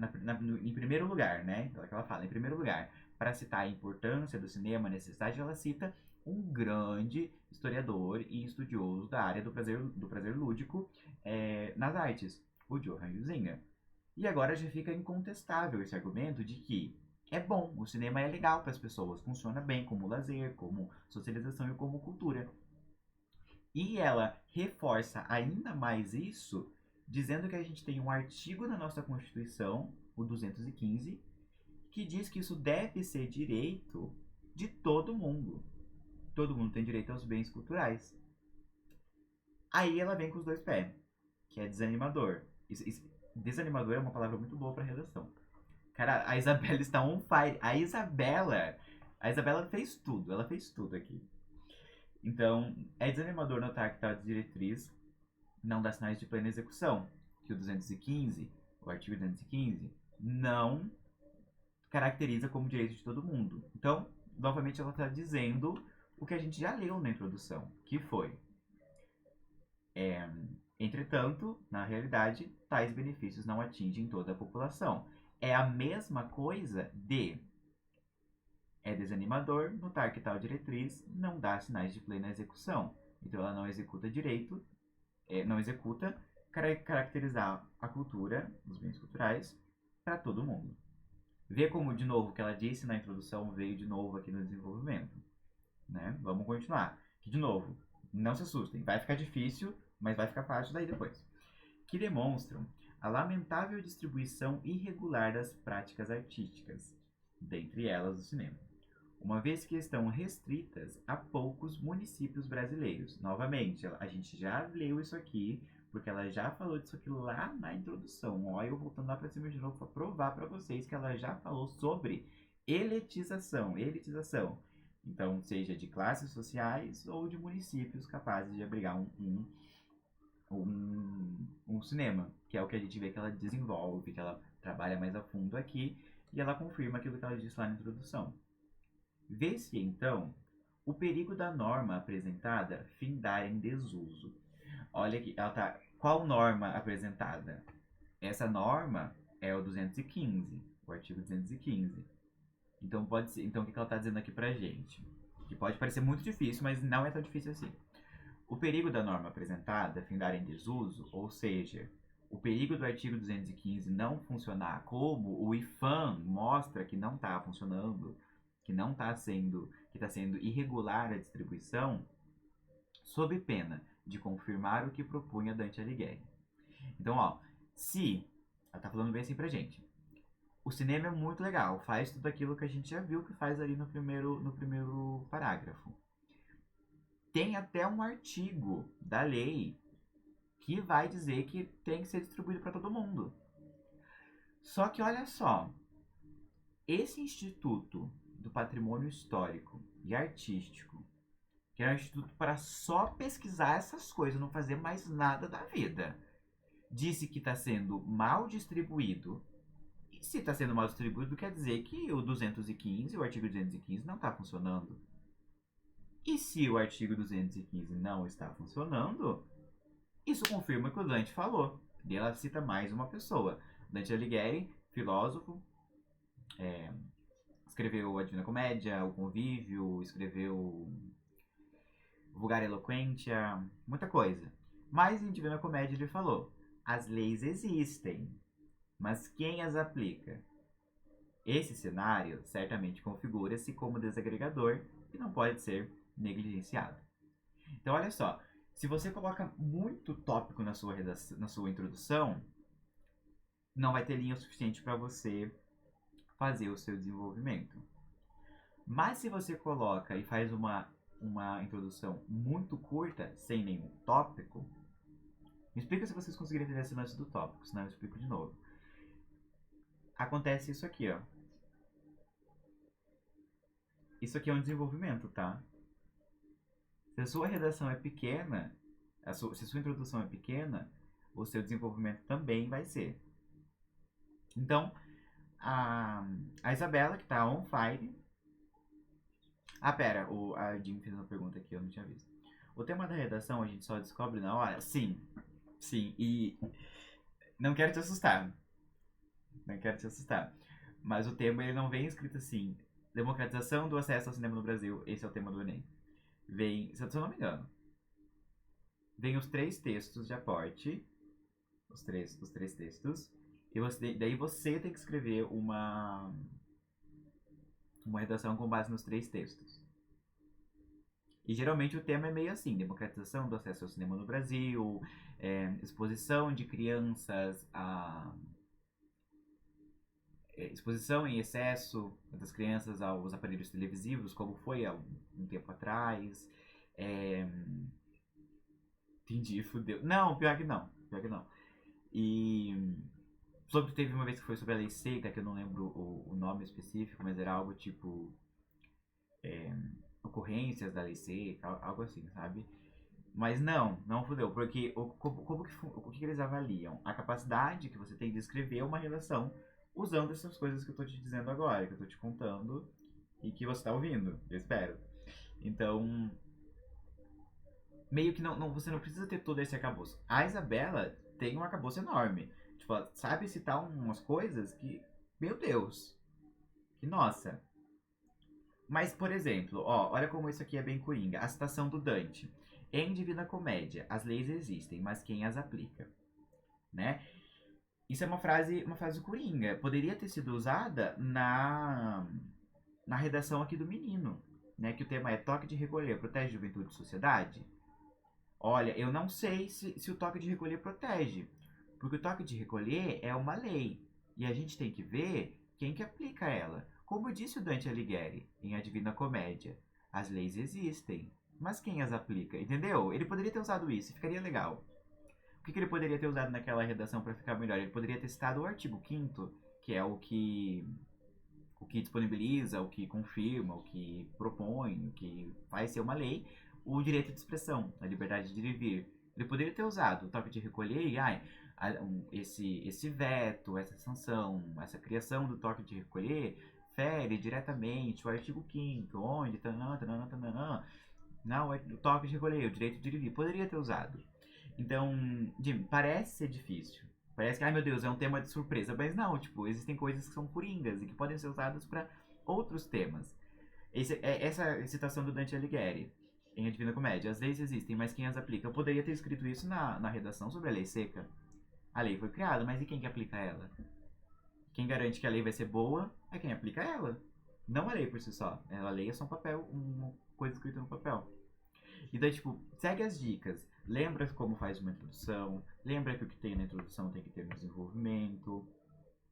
em primeiro lugar, né? Ela fala, em primeiro lugar, para citar a importância do cinema, a necessidade, ela cita um grande historiador e estudioso da área do prazer lúdico nas artes, o Johann Huizinga. E agora já fica incontestável esse argumento de que é bom, o cinema é legal para as pessoas, funciona bem como lazer, como socialização e como cultura. E ela reforça ainda mais isso, dizendo que a gente tem um artigo na nossa Constituição, o 215, que diz que isso deve ser direito de todo mundo. Todo mundo tem direito aos bens culturais. Aí ela vem com os dois pés, que é desanimador. Desanimador é uma palavra muito boa para redação. Cara, a Isabela está on fire. A Isabela fez tudo, ela fez tudo aqui. Então, é desanimador notar que tal diretriz não dá sinais de plena execução, que o artigo 215, não caracteriza como direito de todo mundo. Então, novamente ela está dizendo o que a gente já leu na introdução, que foi entretanto, na realidade, tais benefícios não atingem toda a população. é a mesma coisa de é desanimador notar que tal diretriz não dá sinais de plena execução. Então ela não executa direito, não executa caracterizar a cultura, os bens culturais, para todo mundo. Vê como, de novo, o que ela disse na introdução veio de novo aqui no desenvolvimento. Né? Vamos continuar. Que, de novo, não se assustem. Vai ficar difícil, mas vai ficar fácil daí depois. Que demonstram a lamentável distribuição irregular das práticas artísticas, dentre elas o cinema, uma vez que estão restritas a poucos municípios brasileiros. Novamente, a gente já leu isso aqui, porque ela já falou disso aqui lá na introdução. Olha, eu voltando lá para cima de novo para provar para vocês que ela já falou sobre elitização. Então, seja de classes sociais ou de municípios capazes de abrigar um cinema, que é o que a gente vê que ela desenvolve, que ela trabalha mais a fundo aqui, e ela confirma aquilo que ela disse lá na introdução. Vê-se, então, o perigo da norma apresentada findar em desuso. Olha aqui, ela tá. Qual norma apresentada? Essa norma é o 215, o artigo 215. Então pode ser. Então o que ela está dizendo aqui pra gente? Que pode parecer muito difícil, mas não é tão difícil assim. O perigo da norma apresentada findar em desuso, ou seja, o perigo do artigo 215 não funcionar como o IFAM mostra que não está funcionando, que não está sendo, que está sendo irregular a distribuição, sob pena de confirmar o que propunha Dante Alighieri. Então, ó, se ela tá falando bem assim pra gente. O cinema é muito legal, faz tudo aquilo que a gente já viu que faz ali no primeiro parágrafo. Tem até um artigo da lei que vai dizer que tem que ser distribuído para todo mundo. Só que olha só, esse Instituto do Patrimônio Histórico e Artístico, que era um instituto para só pesquisar essas coisas, não fazer mais nada da vida, disse que está sendo mal distribuído. E se está sendo mal distribuído, quer dizer que o 215, o artigo 215, não está funcionando. E se o artigo 215 não está funcionando, isso confirma o que o Dante falou. E ela cita mais uma pessoa. Dante Alighieri, filósofo, escreveu a Divina Comédia, o Convívio, escreveu Vulgar Eloquentia, muita coisa. Mas em Divina Comédia ele falou: as leis existem, mas quem as aplica? Esse cenário certamente configura-se como desagregador e não pode ser negligenciado. Então, olha só, se você coloca muito tópico na sua introdução, não vai ter linha suficiente para você fazer o seu desenvolvimento. Mas se você coloca e faz uma introdução muito curta, sem nenhum tópico, me explica se vocês conseguirem entender esse lance do tópico, senão eu explico de novo. Acontece isso aqui, ó. Isso aqui é um desenvolvimento, tá? Se a sua redação é pequena, se a sua introdução é pequena, o seu desenvolvimento também vai ser. Então, a Isabela, que tá on fire. Ah, pera, a Jim fez uma pergunta aqui, eu não tinha visto. O tema da redação a gente só descobre na hora? Sim, e não quero te assustar. Mas o tema ele não vem escrito assim: democratização do acesso ao cinema no Brasil. Esse é o tema do Enem. Vem, se eu não me engano, vem os 3 textos de aporte, os três textos, e daí você tem que escrever uma redação com base nos 3 textos. E geralmente o tema é meio assim: democratização do acesso ao cinema no Brasil, exposição de crianças exposição em excesso das crianças aos aparelhos televisivos, como foi há um tempo atrás. Entendi, fudeu. Não, pior que não. E teve uma vez que foi sobre a lei seca, que eu não lembro o nome específico, mas era algo tipo ocorrências da lei seca, algo assim, sabe? Mas não fudeu, porque o que eles avaliam? A capacidade que você tem de escrever uma relação usando essas coisas que eu tô te dizendo agora, que eu tô te contando e que você tá ouvindo, eu espero. Então, meio que você não precisa ter todo esse arcabouço. A Isabela tem um arcabouço enorme. Tipo, ela sabe citar umas coisas que, Meu Deus. Que nossa. Mas, por exemplo, ó, olha como isso aqui é bem coringa. A citação do Dante. Em Divina Comédia, as leis existem, mas quem as aplica? Né? Isso é uma frase coringa. Poderia ter sido usada na redação aqui do menino, né? Que o tema é toque de recolher, protege juventude e sociedade. Olha, eu não sei se o toque de recolher protege, porque o toque de recolher é uma lei e a gente tem que ver quem que aplica ela. Como disse o Dante Alighieri em A Divina Comédia, as leis existem, mas quem as aplica? Entendeu? Ele poderia ter usado isso, ficaria legal. O que ele poderia ter usado naquela redação para ficar melhor? Ele poderia ter citado o artigo 5º, que é o que disponibiliza, o que confirma, o que propõe, o que faz ser uma lei, o direito de expressão, a liberdade de ir e vir. Ele poderia ter usado o toque de recolher e esse veto, essa sanção, essa criação do toque de recolher fere diretamente o artigo 5º, onde não, o toque de recolher, o direito de ir e vir. Poderia ter usado. Então, Jim, parece ser difícil. Parece que, ai meu Deus, é um tema de surpresa. Mas não, tipo, existem coisas que são coringas e que podem ser usadas para outros temas. Essa citação do Dante Alighieri em A Divina Comédia. As leis existem, mas quem as aplica? Eu poderia ter escrito isso na redação sobre a lei seca. A lei foi criada, mas e quem que aplica ela? Quem garante que a lei vai ser boa é quem aplica ela. Não a lei por si só. A lei é só um papel, uma coisa escrita no papel. Então, tipo, segue as dicas. Lembra como faz uma introdução. Lembra que o que tem na introdução tem que ter no desenvolvimento.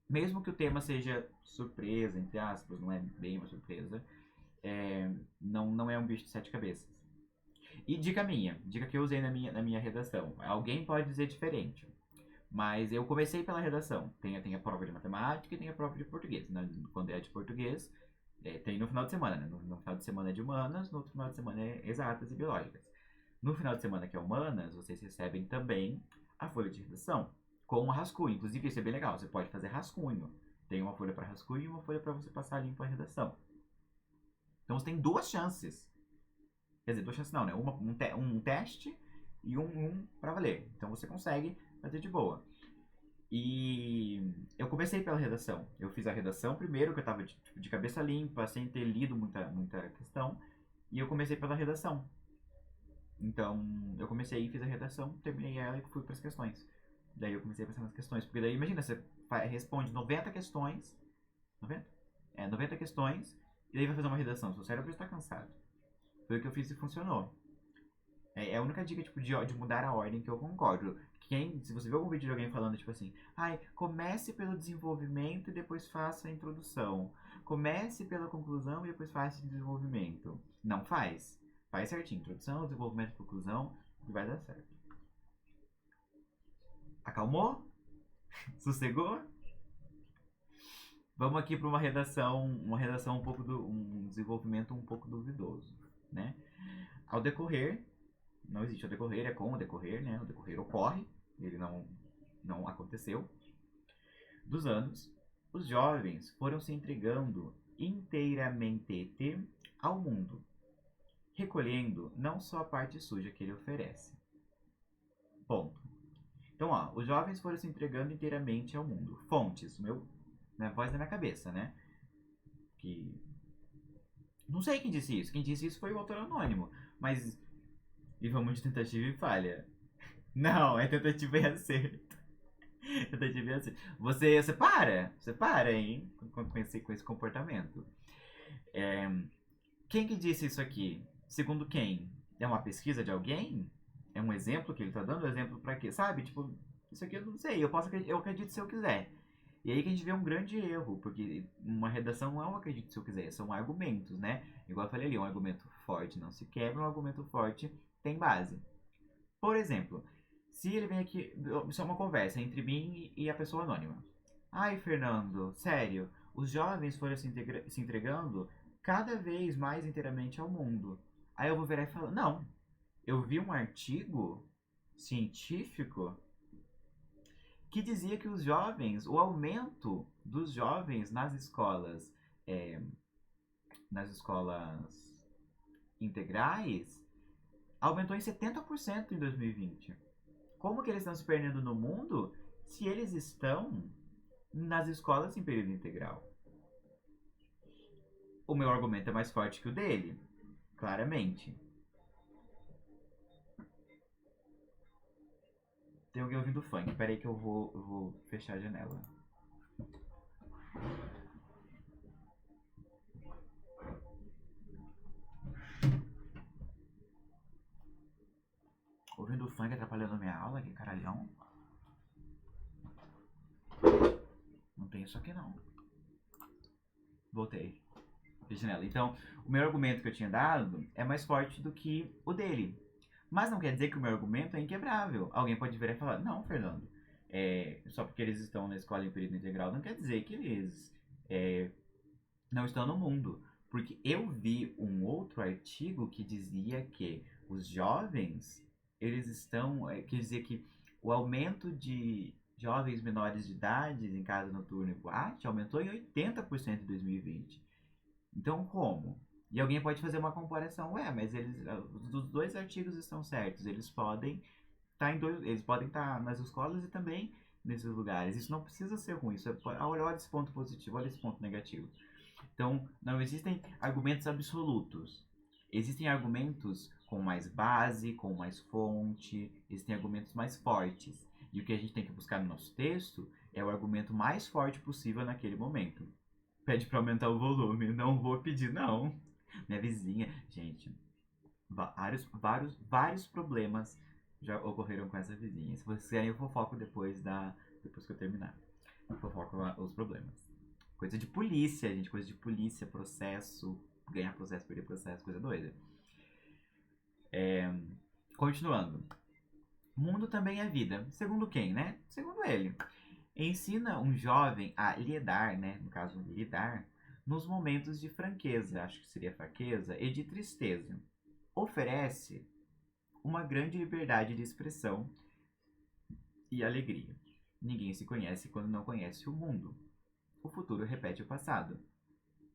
Mesmo que o tema seja surpresa, entre aspas, não é bem uma surpresa. Não é um bicho de 7 cabeças. E dica minha, dica que eu usei na minha redação. Alguém pode dizer diferente. Mas eu comecei pela redação. Tem a prova de matemática e tem a prova de português. Quando é de português, tem no final de semana, né? No final de semana é de humanas, no outro final de semana é exatas e biológicas. No final de semana que é humanas, vocês recebem também a folha de redação com um rascunho. Inclusive, isso é bem legal. Você pode fazer rascunho. Tem uma folha para rascunho e uma folha para você passar limpo a redação. Então você tem duas chances. Quer dizer, duas chances não, né? Um teste e um para valer. Então você consegue fazer de boa. E eu comecei pela redação. Eu fiz a redação primeiro, que eu tava de cabeça limpa, sem ter lido muita questão. E eu comecei pela redação. Então, eu comecei e fiz a redação, terminei ela e fui para as questões. Daí eu comecei a pensar nas questões. Porque daí, imagina, você responde 90 questões. 90? 90 questões. E daí vai fazer uma redação. Seu cérebro está cansado. Foi o que eu fiz e funcionou. É a única dica, tipo, de mudar a ordem que eu concordo. Se você vê algum vídeo de alguém falando, tipo assim, comece pelo desenvolvimento e depois faça a introdução. Comece pela conclusão e depois faça o desenvolvimento. Não faz. Faz certinho. Introdução, desenvolvimento e conclusão, e vai dar certo. Acalmou? Sossegou? Vamos aqui para uma redação um pouco um desenvolvimento um pouco duvidoso, né? Ao decorrer, não existe o decorrer, é com o decorrer, né? O decorrer ocorre, ele não aconteceu. Dos anos, os jovens foram se entregando inteiramente ao mundo, recolhendo não só a parte suja que ele oferece. Ponto. Então, ó, os jovens foram se entregando inteiramente ao mundo. Fontes, voz na minha cabeça, né? Que não sei quem disse isso. Quem disse isso foi o autor anônimo. Mas e vamos de tentativa e falha. Não, é tentativa e acerto. Tentativa e acerto. Você para, hein? Com esse comportamento. Quem que disse isso aqui? Segundo quem? É uma pesquisa de alguém? É um exemplo que ele tá dando? Exemplo pra quê? Sabe? Tipo, isso aqui eu não sei. Eu acredito se eu quiser. E aí que a gente vê um grande erro, porque uma redação não é um acredito se eu quiser, são argumentos, né? Igual eu falei ali, um argumento forte não se quebra, um argumento forte tem base. Por exemplo, se ele vem aqui, isso é uma conversa entre mim e a pessoa anônima. Ai, Fernando, sério, os jovens foram se entregando cada vez mais inteiramente ao mundo. Aí eu vou virar e falar, não, eu vi um artigo científico que dizia que os jovens, o aumento dos jovens nas escolas integrais, aumentou em 70% em 2020. Como que eles estão se perdendo no mundo se eles estão nas escolas em período integral. O meu argumento é mais forte que o dele, claramente. Tem alguém ouvindo funk. Pera aí que eu vou fechar a janela. Ouvindo funk atrapalhando minha aula? Que caralhão. Não tem isso aqui não. Voltei. Fechei janela. Então, o meu argumento que eu tinha dado é mais forte do que o dele. Mas não quer dizer que o meu argumento é inquebrável. Alguém pode virar e falar, não, Fernando, só porque eles estão na escola em período integral não quer dizer que eles não estão no mundo. Porque eu vi um outro artigo que dizia que os jovens, eles estão, quer dizer que o aumento de jovens menores de idade em casa noturna e boate aumentou em 80% em 2020. Então, como? E alguém pode fazer uma comparação, mas os dois artigos estão certos, eles podem eles podem estar nas escolas e também nesses lugares. Isso não precisa ser ruim, olha esse ponto positivo, olha esse ponto negativo. Então, não existem argumentos absolutos. Existem argumentos com mais base, com mais fonte, existem argumentos mais fortes. E o que a gente tem que buscar no nosso texto é o argumento mais forte possível naquele momento. Pede pra aumentar o volume. Não vou pedir, não. Minha vizinha. Gente, vários problemas já ocorreram com essa vizinha. Se vocês querem, eu fofoco depois que eu terminar. Eu fofoco os problemas. Coisa de polícia, gente. Coisa de polícia, processo. Ganhar processo, perder processo, coisa doida. Continuando. Mundo também é vida. Segundo quem, né? Segundo ele. Ensina um jovem a lidar, né? No caso, lidar, nos momentos de franqueza, acho que seria fraqueza, e de tristeza. Oferece uma grande liberdade de expressão e alegria. Ninguém se conhece quando não conhece o mundo. O futuro repete o passado.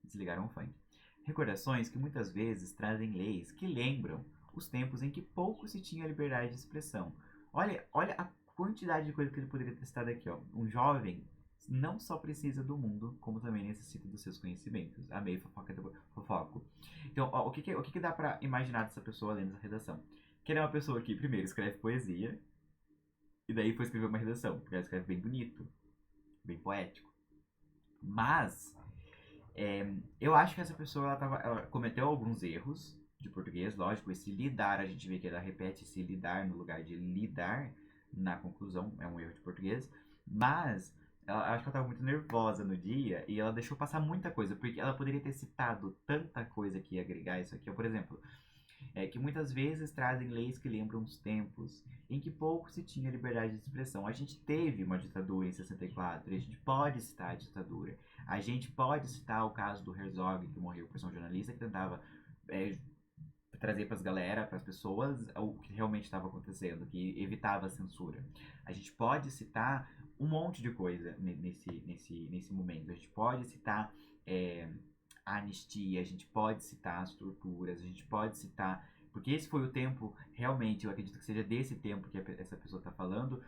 Desligaram o funk. Recordações que muitas vezes trazem leis que lembram os tempos em que pouco se tinha liberdade de expressão. Olha a quantidade de coisa que ele poderia ter citado aqui. Ó. Um jovem não só precisa do mundo, como também necessita dos seus conhecimentos. Amei fofoco. Então, ó, o que dá pra imaginar dessa pessoa lendo essa redação? Que ele é uma pessoa que, primeiro, escreve poesia, e daí foi escrever uma redação, porque ela escreve bem bonito, bem poético. Mas, eu acho que essa pessoa ela cometeu alguns erros de português, lógico. Esse lidar, a gente vê que ela repete esse lidar no lugar de lidar na conclusão, é um erro de português. Mas, acho que ela estava muito nervosa no dia e ela deixou passar muita coisa, porque ela poderia ter citado tanta coisa que ia agregar isso aqui. Por exemplo, que muitas vezes trazem leis que lembram os tempos em que pouco se tinha liberdade de expressão. A gente teve uma ditadura em 64 e a gente pode citar a ditadura. A gente pode citar o caso do Herzog, que morreu por ser um jornalista que tentava trazer para as galera, para as pessoas, o que realmente estava acontecendo, que evitava a censura. A gente pode citar um monte de coisa nesse momento. A gente pode citar a anistia, a gente pode citar as torturas, a gente pode citar. Porque esse foi o tempo, realmente, eu acredito que seja desse tempo que essa pessoa está falando,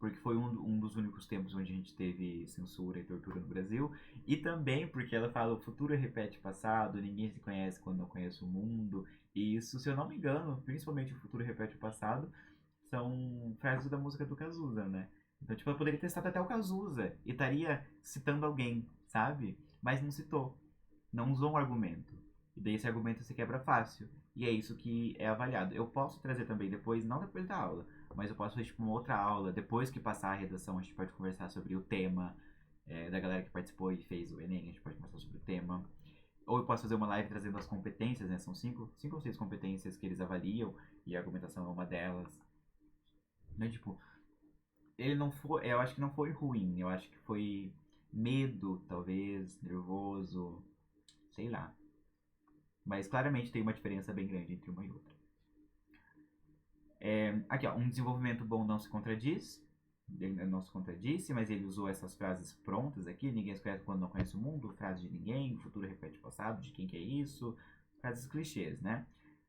porque foi um dos únicos tempos onde a gente teve censura e tortura no Brasil, e também porque ela fala o futuro repete o passado, ninguém se conhece quando não conhece o mundo, e isso, se eu não me engano, principalmente o futuro repete o passado, são frases da música do Cazuza, né? Então, tipo, ela poderia ter citado até o Cazuza e estaria citando alguém, sabe? Mas não citou, não usou um argumento. E daí esse argumento se quebra fácil. E é isso que é avaliado. Eu posso trazer também depois, não depois da aula, mas eu posso fazer tipo uma outra aula. Depois que passar a redação, a gente pode conversar sobre o tema da galera que participou e fez o Enem. A gente pode conversar sobre o tema. Ou eu posso fazer uma live trazendo as competências, né? São cinco ou seis competências que eles avaliam e a argumentação é uma delas. Né? Tipo, ele não foi. Eu acho que não foi ruim. Eu acho que foi medo, talvez, nervoso, sei lá. Mas claramente tem uma diferença bem grande entre uma e outra. Aqui, ó, um desenvolvimento bom não se contradiz. Ele não se contradisse, mas ele usou essas frases prontas aqui. Ninguém se conhece quando não conhece o mundo. Frase de ninguém. O futuro repete o passado. De quem que é isso? Frases clichês, né?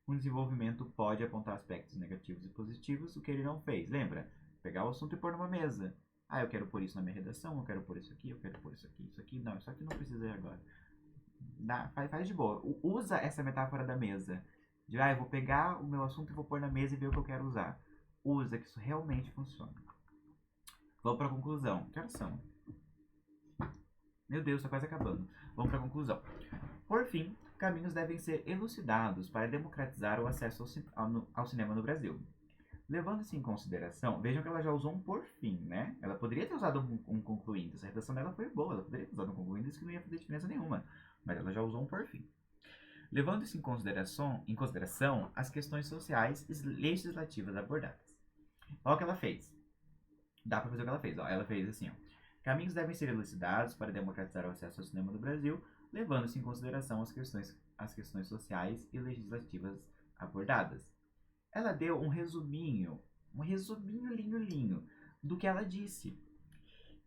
Um desenvolvimento pode apontar aspectos negativos e positivos, o que ele não fez. Lembra? Pegar o assunto e pôr numa mesa. Ah, eu quero pôr isso na minha redação, eu quero pôr isso aqui, eu quero pôr isso aqui, isso aqui. Não, isso aqui não precisa ir agora. Faz de boa. Usa essa metáfora da mesa. De, eu vou pegar o meu assunto e vou pôr na mesa e ver o que eu quero usar. Usa, que isso realmente funciona. Vamos para a conclusão. Que horas são? Meu Deus, está quase acabando. Vamos para a conclusão. Por fim, caminhos devem ser elucidados para democratizar o acesso ao cinema no Brasil. Levando-se em consideração, vejam que ela já usou um por fim, né? Ela poderia ter usado um concluindo. Essa redação dela foi boa, ela poderia ter usado um concluindo, isso que não ia fazer diferença nenhuma. Mas ela já usou um por fim. Levando-se em consideração as questões sociais e legislativas abordadas. Olha o que ela fez. Dá pra fazer o que ela fez. Ó. Ela fez assim, ó. Caminhos devem ser elucidados para democratizar o acesso ao cinema no Brasil, levando-se em consideração as questões sociais e legislativas abordadas. Ela deu um resuminho linho, do que ela disse.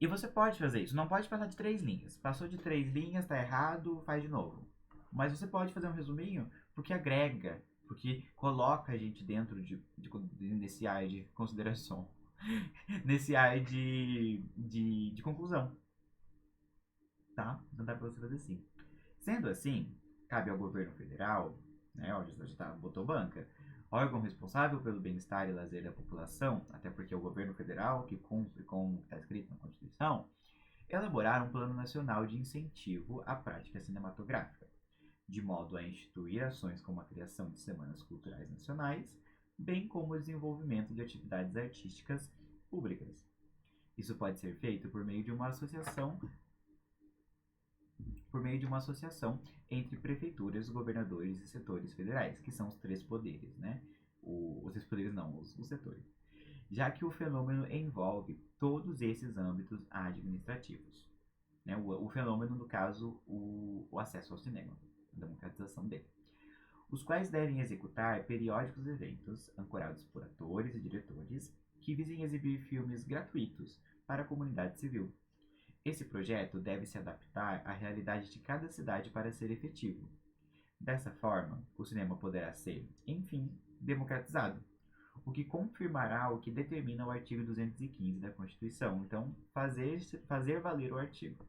E você pode fazer isso, não pode passar de 3 linhas. Passou de 3 linhas, tá errado, faz de novo. Mas você pode fazer um resuminho porque agrega, porque coloca a gente dentro desse ar de consideração, nesse ar de conclusão. Tá? Então dá pra você fazer assim. Sendo assim, cabe ao governo federal, né, ó, já tá, botou banca, órgão responsável pelo bem-estar e lazer da população, até porque é o governo federal que cumpre com o que está escrito na Constituição, elaborar um plano nacional de incentivo à prática cinematográfica, de modo a instituir ações como a criação de semanas culturais nacionais, bem como o desenvolvimento de atividades artísticas públicas. Isso pode ser feito por meio de uma associação entre prefeituras, governadores e setores federais, que são os 3 poderes, né? Os 3 poderes não, os setores. Já que o fenômeno envolve todos esses âmbitos administrativos. Né? O fenômeno, no caso, o acesso ao cinema, a democratização dele. Os quais devem executar periódicos eventos, ancorados por atores e diretores, que visem exibir filmes gratuitos para a comunidade civil. Esse projeto deve se adaptar à realidade de cada cidade para ser efetivo. Dessa forma, o cinema poderá ser, enfim, democratizado, o que confirmará o que determina o artigo 215 da Constituição. Então, fazer valer o artigo.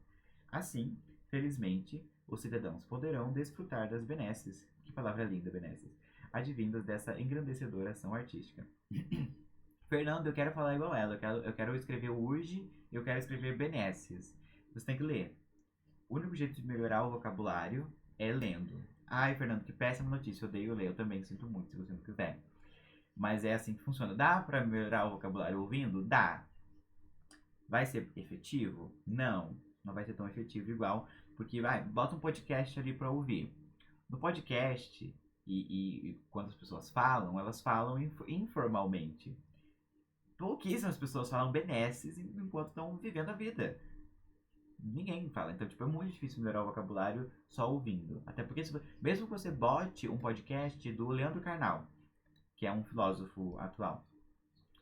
Assim, felizmente, os cidadãos poderão desfrutar das benesses, que palavra linda, benesses, advindas dessa engrandecedora ação artística. Fernando, eu quero falar igual ela, eu quero escrever urge, eu quero escrever benesses. Você tem que ler. O único jeito de melhorar o vocabulário é lendo. Ai, Fernando, que péssima notícia, eu odeio ler, eu também sinto muito, se você não quiser. Mas é assim que funciona. Dá pra melhorar o vocabulário ouvindo? Dá. Vai ser efetivo? Não. Não vai ser tão efetivo igual, porque bota um podcast ali pra ouvir. No podcast, e quando as pessoas falam, elas falam informalmente. Pouquíssimas pessoas falam benesses enquanto estão vivendo a vida. Ninguém fala. Então, tipo, é muito difícil melhorar o vocabulário só ouvindo. Até porque, mesmo que você bote um podcast do Leandro Carnal, que é um filósofo atual,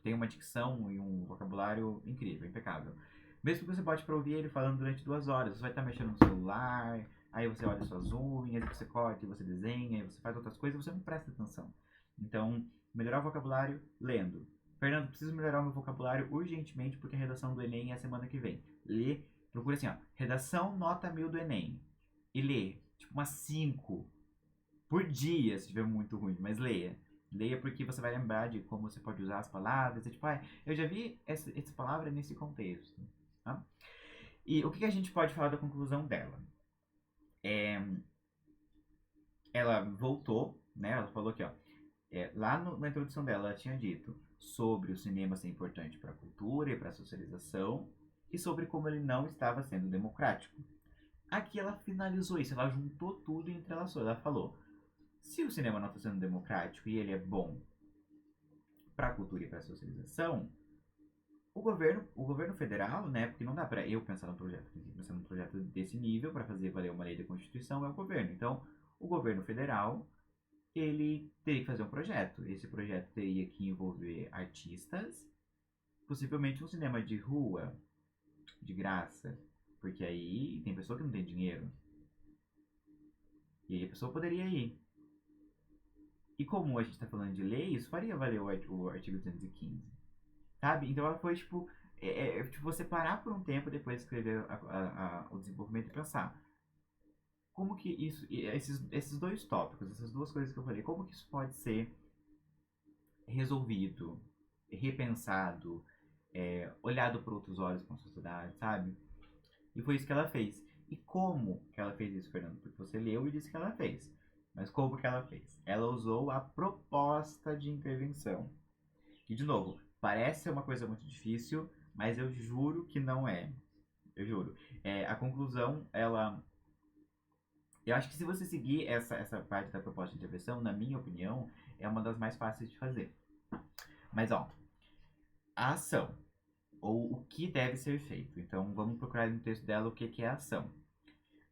tem uma dicção e um vocabulário incrível, impecável. Mesmo que você bote pra ouvir ele falando durante 2 horas, você vai estar mexendo no celular, aí você olha suas unhas, você corta, você desenha, você faz outras coisas, você não presta atenção. Então, melhorar o vocabulário lendo. Fernando, preciso melhorar o meu vocabulário urgentemente porque a redação do Enem é a semana que vem. Lê, procura assim, ó, redação nota 1000 do Enem. E lê, tipo umas 5 por dia, se estiver muito ruim, mas leia. Leia porque você vai lembrar de como você pode usar as palavras. E, tipo, eu já vi essa palavra nesse contexto. Tá? E o que a gente pode falar da conclusão dela? Ela voltou, né? Ela falou aqui, ó. Lá na introdução dela, ela tinha dito sobre o cinema ser importante para a cultura e para a socialização e sobre como ele não estava sendo democrático. Aqui ela finalizou isso, ela juntou tudo e entrelaçou. Ela falou: se o cinema não está sendo democrático e ele é bom para a cultura e para a socialização, o governo federal, né? Porque não dá para eu pensar num projeto, tem que pensar num projeto desse nível para fazer valer uma lei da Constituição, é o governo. Então, o governo federal ele teria que fazer um projeto. Esse projeto teria que envolver artistas, possivelmente um cinema de rua, de graça, porque aí tem pessoa que não tem dinheiro. E aí a pessoa poderia ir. E como a gente está falando de lei, isso faria valer o artigo 215. Sabe? Então ela foi, tipo, tipo, você parar por um tempo depois de escrever o desenvolvimento e pensar como que isso, esses dois tópicos, essas duas coisas que eu falei, como que isso pode ser resolvido, repensado, olhado por outros olhos com a sociedade, sabe? E foi isso que ela fez. E como que ela fez isso, Fernando? Porque você leu e disse que ela fez. Mas como que ela fez? Ela usou a proposta de intervenção. E, de novo, parece ser uma coisa muito difícil, mas eu juro que não é. Eu juro. A conclusão, ela. Eu acho que se você seguir essa parte da proposta de intervenção, na minha opinião, é uma das mais fáceis de fazer. Mas, ó, a ação, ou o que deve ser feito. Então, vamos procurar no texto dela o que é a ação.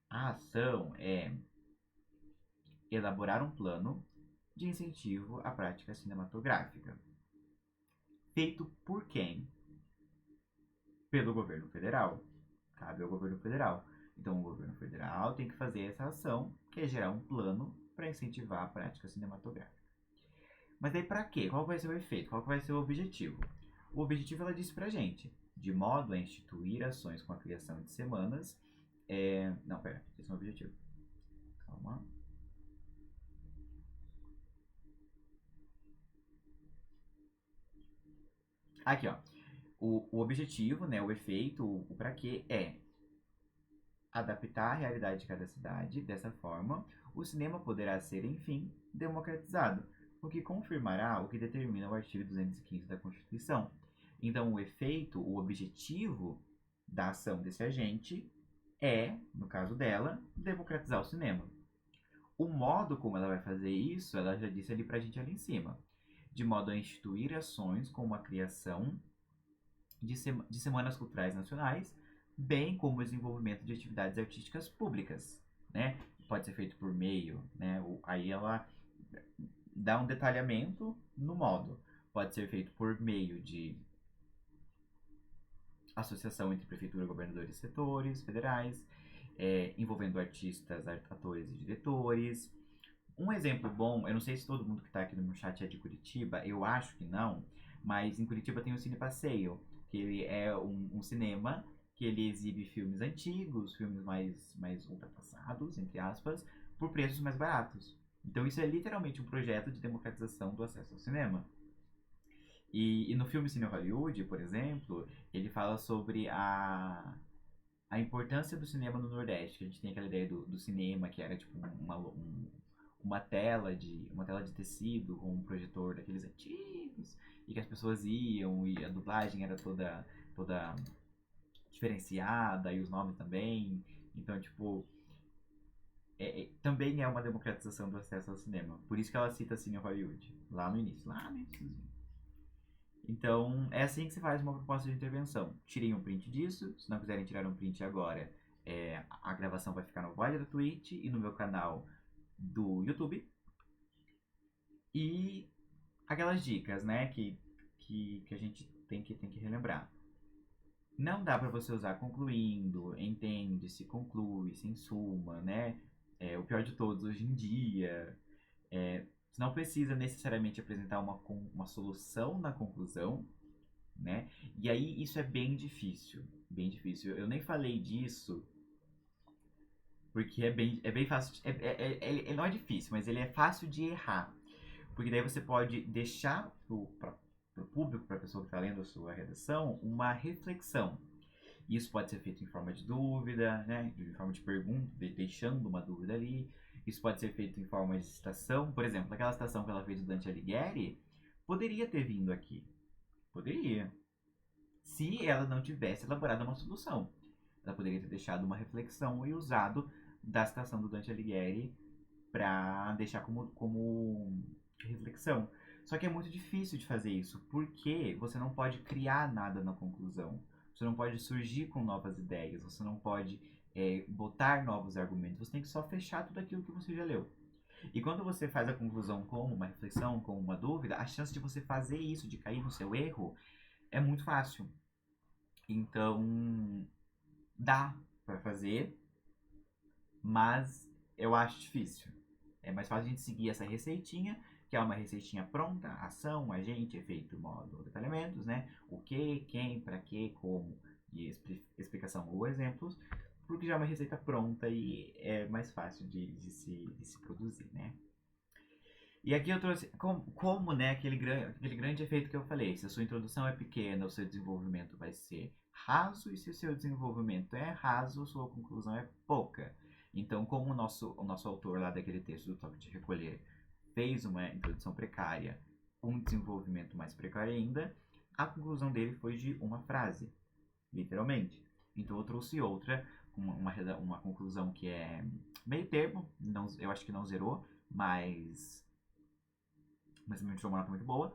A ação é elaborar um plano de incentivo à prática cinematográfica. Feito por quem? Pelo governo federal. Cabe ao governo federal. Então, o governo federal tem que fazer essa ação, que é gerar um plano para incentivar a prática cinematográfica. Mas aí para quê? Qual vai ser o efeito? Qual vai ser o objetivo? O objetivo ela disse pra gente, de modo a instituir ações com a criação de semanas. Não, pera, esse é o objetivo. Calma. Aqui, ó. O objetivo, né, o efeito, o para quê é adaptar a realidade de cada cidade. Dessa forma, o cinema poderá ser, enfim, democratizado, o que confirmará o que determina o artigo 215 da Constituição. Então, o efeito, o objetivo da ação desse agente é, no caso dela, democratizar o cinema. O modo como ela vai fazer isso, ela já disse ali pra gente ali em cima, de modo a instituir ações como a criação de semanas culturais nacionais, bem como o desenvolvimento de atividades artísticas públicas, né? Pode ser feito por meio, né? Aí ela dá um detalhamento no modo. Pode ser feito por meio de associação entre prefeitura, governadores e setores federais, envolvendo artistas, atores e diretores. Um exemplo bom, eu não sei se todo mundo que está aqui no meu chat é de Curitiba, eu acho que não, mas em Curitiba tem o Cine Passeio, que ele é um cinema que ele exibe filmes antigos, filmes mais ultrapassados, entre aspas, por preços mais baratos. Então isso é literalmente um projeto de democratização do acesso ao cinema. E no filme Cine Hollywood, por exemplo, ele fala sobre a importância do cinema no Nordeste, que a gente tem aquela ideia do cinema que era tipo uma tela de tecido com um projetor daqueles antigos e que as pessoas iam e a dublagem era toda diferenciada e os nomes também. Então, tipo, também é uma democratização do acesso ao cinema. Por isso que ela cita Cine Hollywood, lá no início, lá no início. Então, é assim que se faz uma proposta de intervenção. Tirem um print disso. Se não quiserem tirar um print agora, a gravação vai ficar no Vale da Twitch e no meu canal do YouTube. E aquelas dicas, né, que a gente tem que relembrar. Não dá para você usar concluindo, entende-se, conclui-se, em suma, né? O pior de todos hoje em dia. Você não precisa necessariamente apresentar uma solução na conclusão, né? E aí isso é bem difícil, bem difícil. Eu nem falei disso porque é bem fácil. Ele não é difícil, mas ele é fácil de errar. Porque daí você pode deixar para o público, para a pessoa que está lendo a sua redação, uma reflexão. Isso pode ser feito em forma de dúvida, né? Em forma de pergunta, deixando uma dúvida ali. Isso pode ser feito em forma de citação. Por exemplo, aquela citação que ela fez do Dante Alighieri poderia ter vindo aqui. Poderia. Se ela não tivesse elaborado uma solução. Ela poderia ter deixado uma reflexão e usado da citação do Dante Alighieri para deixar como reflexão. Só que é muito difícil de fazer isso, porque você não pode criar nada na conclusão. Você não pode surgir com novas ideias, você não pode botar novos argumentos, você tem que só fechar tudo aquilo que você já leu. E quando você faz a conclusão como uma reflexão, como uma dúvida, a chance de você fazer isso, de cair no seu erro, é muito fácil. Então, dá para fazer, mas eu acho difícil. É mais fácil a gente seguir essa receitinha que é uma receitinha pronta, ação, agente, efeito, modo, detalhamentos, né? O que, quem, para que, como, e explicação ou exemplos, porque já é uma receita pronta e é mais fácil de se produzir, né? E aqui eu trouxe como né, aquele grande efeito que eu falei. Se a sua introdução é pequena, o seu desenvolvimento vai ser raso, e se o seu desenvolvimento é raso, sua conclusão é pouca. Então, como o nosso autor lá daquele texto do Toque de Recolher fez uma introdução precária, um desenvolvimento mais precário ainda, a conclusão dele foi de uma frase, literalmente. Então eu trouxe outra, uma conclusão que é meio termo, não, eu acho que não zerou, mas me tirou uma nota muito boa,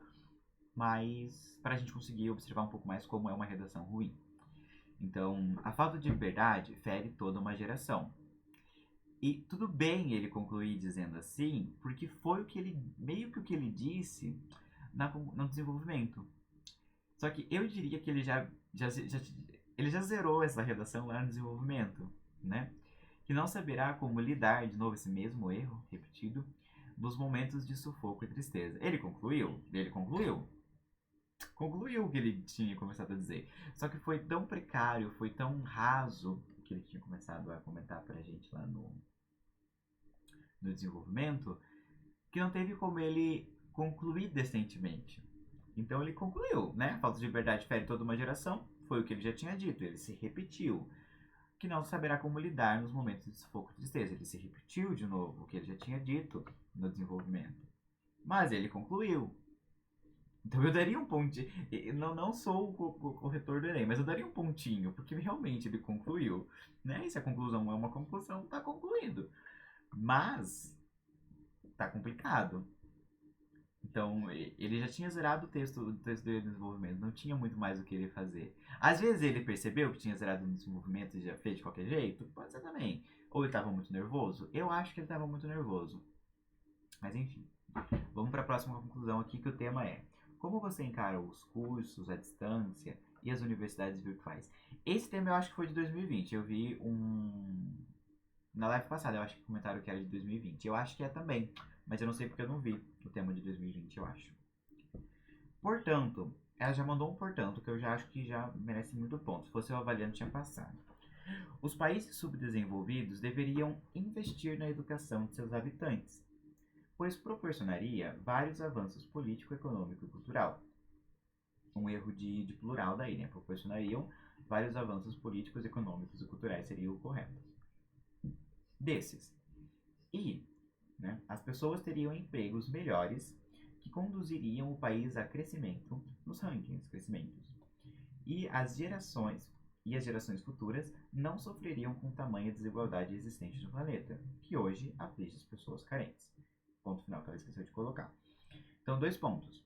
mas para a gente conseguir observar um pouco mais como é uma redação ruim. Então, a falta de liberdade fere toda uma geração. E tudo bem ele concluir dizendo assim, porque foi o que ele, meio que o que ele disse no desenvolvimento. Só que eu diria que ele já zerou essa redação lá no desenvolvimento, né? Que não saberá como lidar de novo esse mesmo erro repetido nos momentos de sufoco e tristeza. Ele concluiu o que ele tinha começado a dizer. Só que foi tão precário, foi tão raso que ele tinha começado a comentar pra gente lá no desenvolvimento, que não teve como ele concluir decentemente. Então ele concluiu, né? Falta de liberdade fere toda uma geração, foi o que ele já tinha dito, ele se repetiu. Que não saberá como lidar nos momentos de sufoco e tristeza. Ele se repetiu de novo o que ele já tinha dito no desenvolvimento. Mas ele concluiu. Então eu daria um pontinho. Não sou o corretor do Enem, mas eu daria um pontinho, porque realmente ele concluiu. Né? E se a conclusão é uma conclusão, está concluído. Mas tá complicado. Então, ele já tinha zerado o texto dele no desenvolvimento, não tinha muito mais o que ele fazer. Às vezes ele percebeu que tinha zerado no desenvolvimento e já fez de qualquer jeito, pode ser também. Ou ele estava muito nervoso? Eu acho que ele estava muito nervoso. Mas enfim, vamos para a próxima conclusão aqui, que o tema é: como você encara os cursos à distância e as universidades virtuais? Esse tema eu acho que foi de 2020, eu vi na live passada, eu acho que comentaram que era de 2020. Eu acho que é também, mas eu não sei porque eu não vi o tema de 2020, eu acho. Portanto, ela já mandou um portanto, que eu já acho que já merece muito ponto. Se fosse o avaliante, tinha passado. Os países subdesenvolvidos deveriam investir na educação de seus habitantes, pois proporcionaria vários avanços político, econômico e cultural. Um erro de plural daí, né? Proporcionariam vários avanços políticos, econômicos e culturais seria o correto. Desses. E né, as pessoas teriam empregos melhores que conduziriam o país a crescimento nos rankings, crescimentos. E as gerações futuras não sofreriam com tamanha desigualdade existente no planeta, que hoje aflige as pessoas carentes. Ponto final que ela esqueceu de colocar. Então, 2 pontos.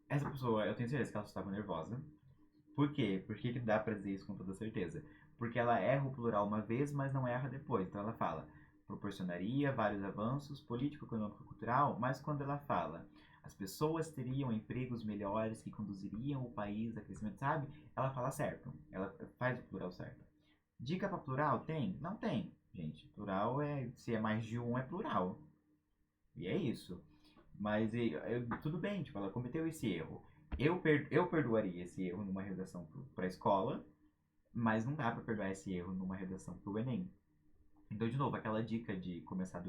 Essa pessoa, eu tenho certeza que ela estava nervosa. Por quê? Por que dá pra dizer isso com toda certeza? Porque ela erra o plural uma vez, mas não erra depois. Então ela fala, proporcionaria vários avanços político, econômico e cultural, mas quando ela fala, as pessoas teriam empregos melhores que conduziriam o país a crescimento, sabe? Ela fala certo. Ela faz o plural certo. Dica pra plural? Tem? Não tem, gente. Plural se é mais de um, é plural. E é isso. Mas tudo bem, tipo, ela cometeu esse erro. Eu perdoaria esse erro numa redação para a escola, mas não dá para perdoar esse erro numa redação para o Enem. Então, de novo, aquela dica de começar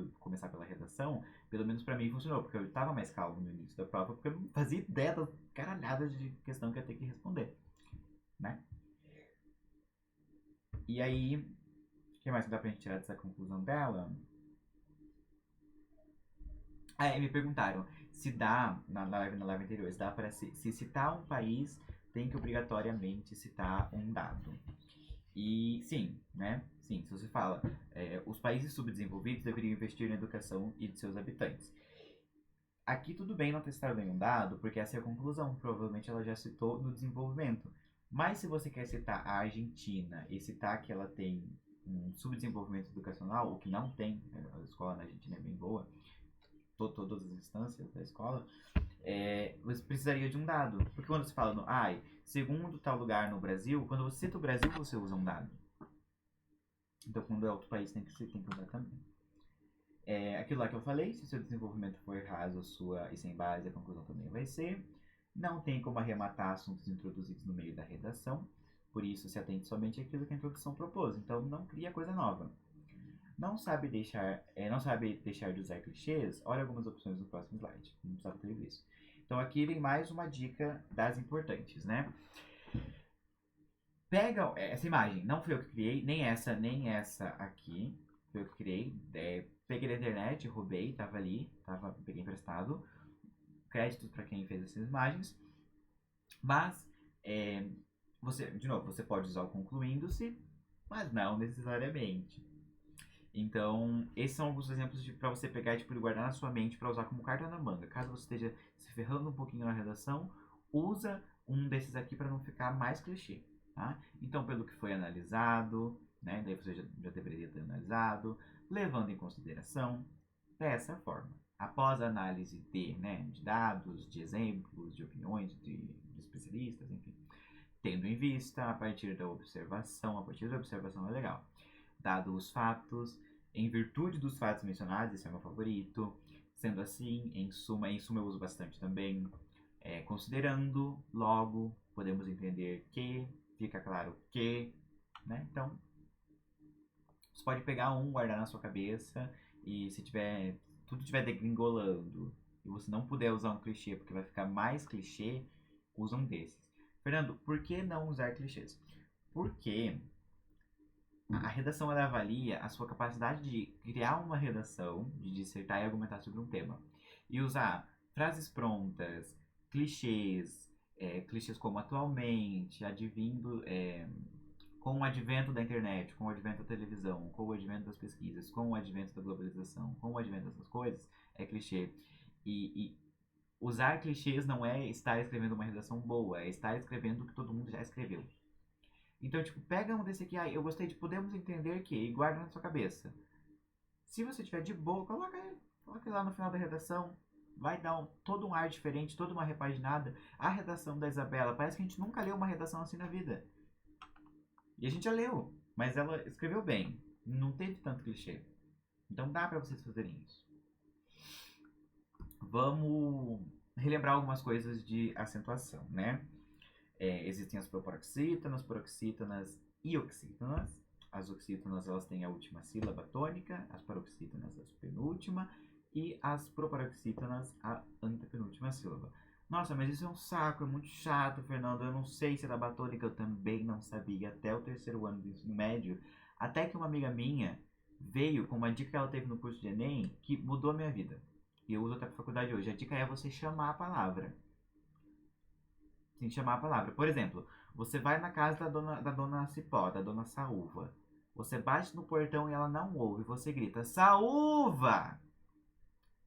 pela redação, pelo menos para mim funcionou, porque eu estava mais calmo no início da prova, porque eu não fazia ideia das caralhadas de questão que eu ia ter que responder, né? E aí, o que mais que dá pra gente tirar dessa conclusão dela? Me perguntaram se dá, na live anterior, se dá para se citar um país, tem que obrigatoriamente citar um dado. E sim, né? Sim, se você fala, os países subdesenvolvidos deveriam investir na educação e de seus habitantes. Aqui tudo bem não ter citado nenhum dado, porque essa é a conclusão. Provavelmente ela já citou no desenvolvimento. Mas se você quer citar a Argentina e citar que ela tem um subdesenvolvimento educacional, o que não tem, a escola na Argentina é bem boa, todas as instâncias da escola, você precisaria de um dado. Porque quando você fala no segundo tal lugar no Brasil, quando você cita o Brasil, você usa um dado. Então, quando é outro país, tem que usar também. Aquilo lá que eu falei, se o seu desenvolvimento for raso e sem base, a conclusão também vai ser. Não tem como arrematar assuntos introduzidos no meio da redação, por isso se atente somente àquilo que a introdução propôs. Então não cria coisa nova. Não sabe deixar de usar clichês? Olha algumas opções no próximo slide. Não precisava ter isso. Então aqui vem mais uma dica das importantes, né? Pega essa imagem, não fui eu que criei, nem essa aqui. Foi eu que criei. Peguei da internet, roubei, tava ali, peguei emprestado. Créditos para quem fez essas imagens. Mas, de novo, você pode usar o concluindo-se, mas não necessariamente. Então, esses são alguns exemplos para você pegar e guardar na sua mente para usar como carta na manga. Caso você esteja se ferrando um pouquinho na redação, usa um desses aqui para não ficar mais clichê. Tá? Então, pelo que foi analisado, né, daí você já deveria ter analisado, levando em consideração dessa forma. Após a análise de dados, de exemplos, de opiniões de especialistas, enfim, tendo em vista, a partir da observação é legal. Dado os fatos, em virtude dos fatos mencionados, esse é meu favorito. Sendo assim, em suma eu uso bastante também. Considerando, logo, podemos entender que, fica claro que, né? Então, você pode pegar um, guardar na sua cabeça, e se tudo estiver degringolando, e você não puder usar um clichê, porque vai ficar mais clichê, usa um desses. Fernando, por que não usar clichês? Porque a redação ela avalia a sua capacidade de criar uma redação, de dissertar e argumentar sobre um tema. E usar frases prontas, clichês, clichês como atualmente, com o advento da internet, com o advento da televisão, com o advento das pesquisas, com o advento da globalização, com o advento dessas coisas, é clichê. E usar clichês não é estar escrevendo uma redação boa, é estar escrevendo o que todo mundo já escreveu. Então, pega um desse aqui, eu gostei de podemos entender que, e guarda na sua cabeça. Se você tiver de boa, coloca ele lá no final da redação. Vai dar todo um ar diferente, toda uma repaginada. A redação da Isabela, parece que a gente nunca leu uma redação assim na vida. E a gente já leu, mas ela escreveu bem. Não teve tanto clichê. Então dá pra vocês fazerem isso. Vamos relembrar algumas coisas de acentuação, né? Existem as proparoxítonas, paroxítonas e oxítonas. As oxítonas elas têm a última sílaba tônica, as paroxítonas a penúltima e as proparoxítonas a antepenúltima sílaba. Nossa, mas isso é um saco, é muito chato, Fernando. Eu não sei sílaba tônica, eu também não sabia até o terceiro ano do ensino médio. Até que uma amiga minha veio com uma dica que ela teve no curso de Enem que mudou a minha vida. E eu uso até pra faculdade hoje. A dica é você chamar a palavra. Sim, chamar a palavra. Por exemplo, você vai na casa da dona Cipó, da dona Saúva. Você bate no portão e ela não ouve. Você grita, Saúva!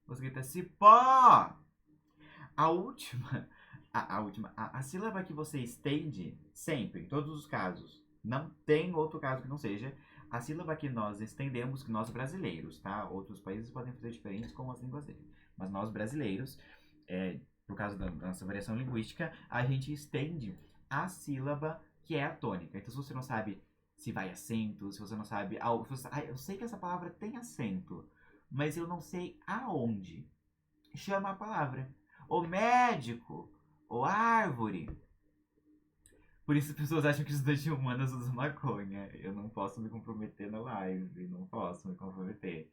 Você grita, Cipó! A sílaba que você estende, sempre, em todos os casos, não tem outro caso que não seja, a sílaba que nós estendemos, que nós brasileiros, tá? Outros países podem fazer diferentes com as línguas deles. Mas nós brasileiros, por causa da nossa variação linguística, a gente estende a sílaba que é a tônica. Então, se você não sabe se vai acento, se você não sabe... eu sei que essa palavra tem acento, mas eu não sei aonde. Chama a palavra. O médico, o árvore. Por isso as pessoas acham que os estudantes de humanas usam maconha. Eu não posso me comprometer na live, não posso me comprometer.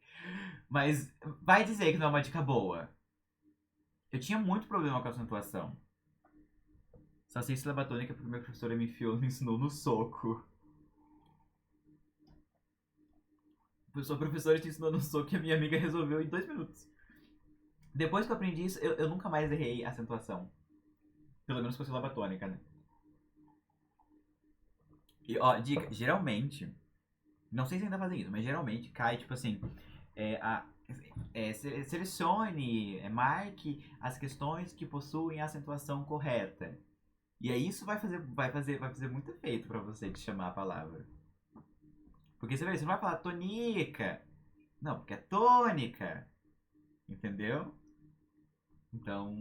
Mas vai dizer que não é uma dica boa. Eu tinha muito problema com a acentuação. Só sei sílaba tônica porque minha professora me ensinou no soco. Sua professora te ensinou no soco e a minha amiga resolveu em 2 minutos. Depois que eu aprendi isso, eu nunca mais errei a acentuação. Pelo menos com a sílaba tônica, né? E, ó, dica, geralmente, não sei se ainda fazem isso, mas geralmente cai, tipo assim, selecione, marque as questões que possuem a acentuação correta. E aí isso vai fazer muito efeito pra você de chamar a palavra. Porque você não vai falar tonica. Não, porque é tônica. Entendeu? Então,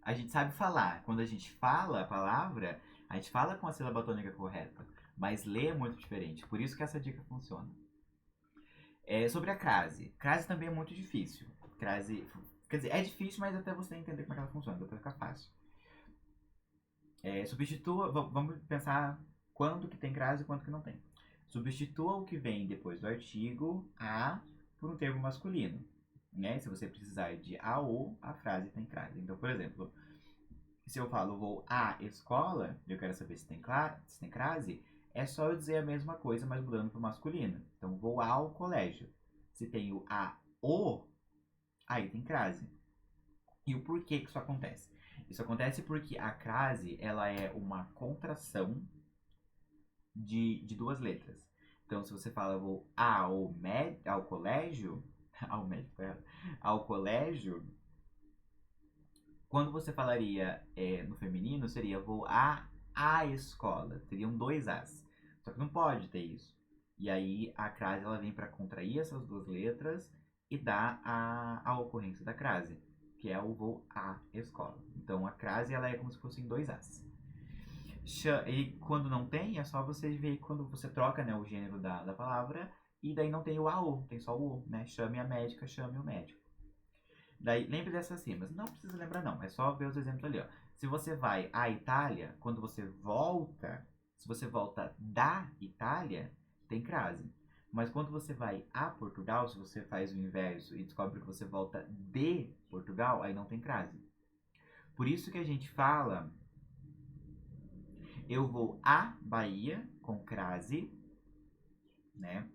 a gente sabe falar. Quando a gente fala a palavra, a gente fala com a sílaba tônica correta. Mas ler é muito diferente. Por isso que essa dica funciona. Sobre a crase. Crase também é muito difícil. Crase, quer dizer, é difícil, mas até você entender como é que ela funciona, depois fica fácil. Substitua, vamos pensar quando que tem crase e quando que não tem. Substitua o que vem depois do artigo a por um termo masculino. Né? Se você precisar de a ou, a frase tem crase. Então, por exemplo, se eu falo vou à escola, e eu quero saber se tem crase, é só eu dizer a mesma coisa, mas mudando para o masculino. Então, vou ao colégio. Se tem o a, o, aí tem crase. E o porquê que isso acontece? Isso acontece porque a crase, ela é uma contração de duas letras. Então, se você fala vou ao colégio, ao médico, ao colégio, quando você falaria no feminino, seria vou à escola. Teriam dois As. Só que não pode ter isso. E aí a crase ela vem para contrair essas duas letras e dar a ocorrência da crase, que é o vou à escola. Então a crase ela é como se fossem dois As. E quando não tem, é só você ver quando você troca, né, o gênero da palavra e daí não tem o AO, tem só o O, né? Chame a médica, chame o médico. Daí, lembre dessas rimas. Não precisa lembrar, não. É só ver os exemplos ali, ó. Se você vai à Itália, quando você volta, se você volta da Itália, tem crase. Mas quando você vai a Portugal, se você faz o inverso e descobre que você volta de Portugal, aí não tem crase. Por isso que a gente fala, eu vou à Bahia, com crase, né?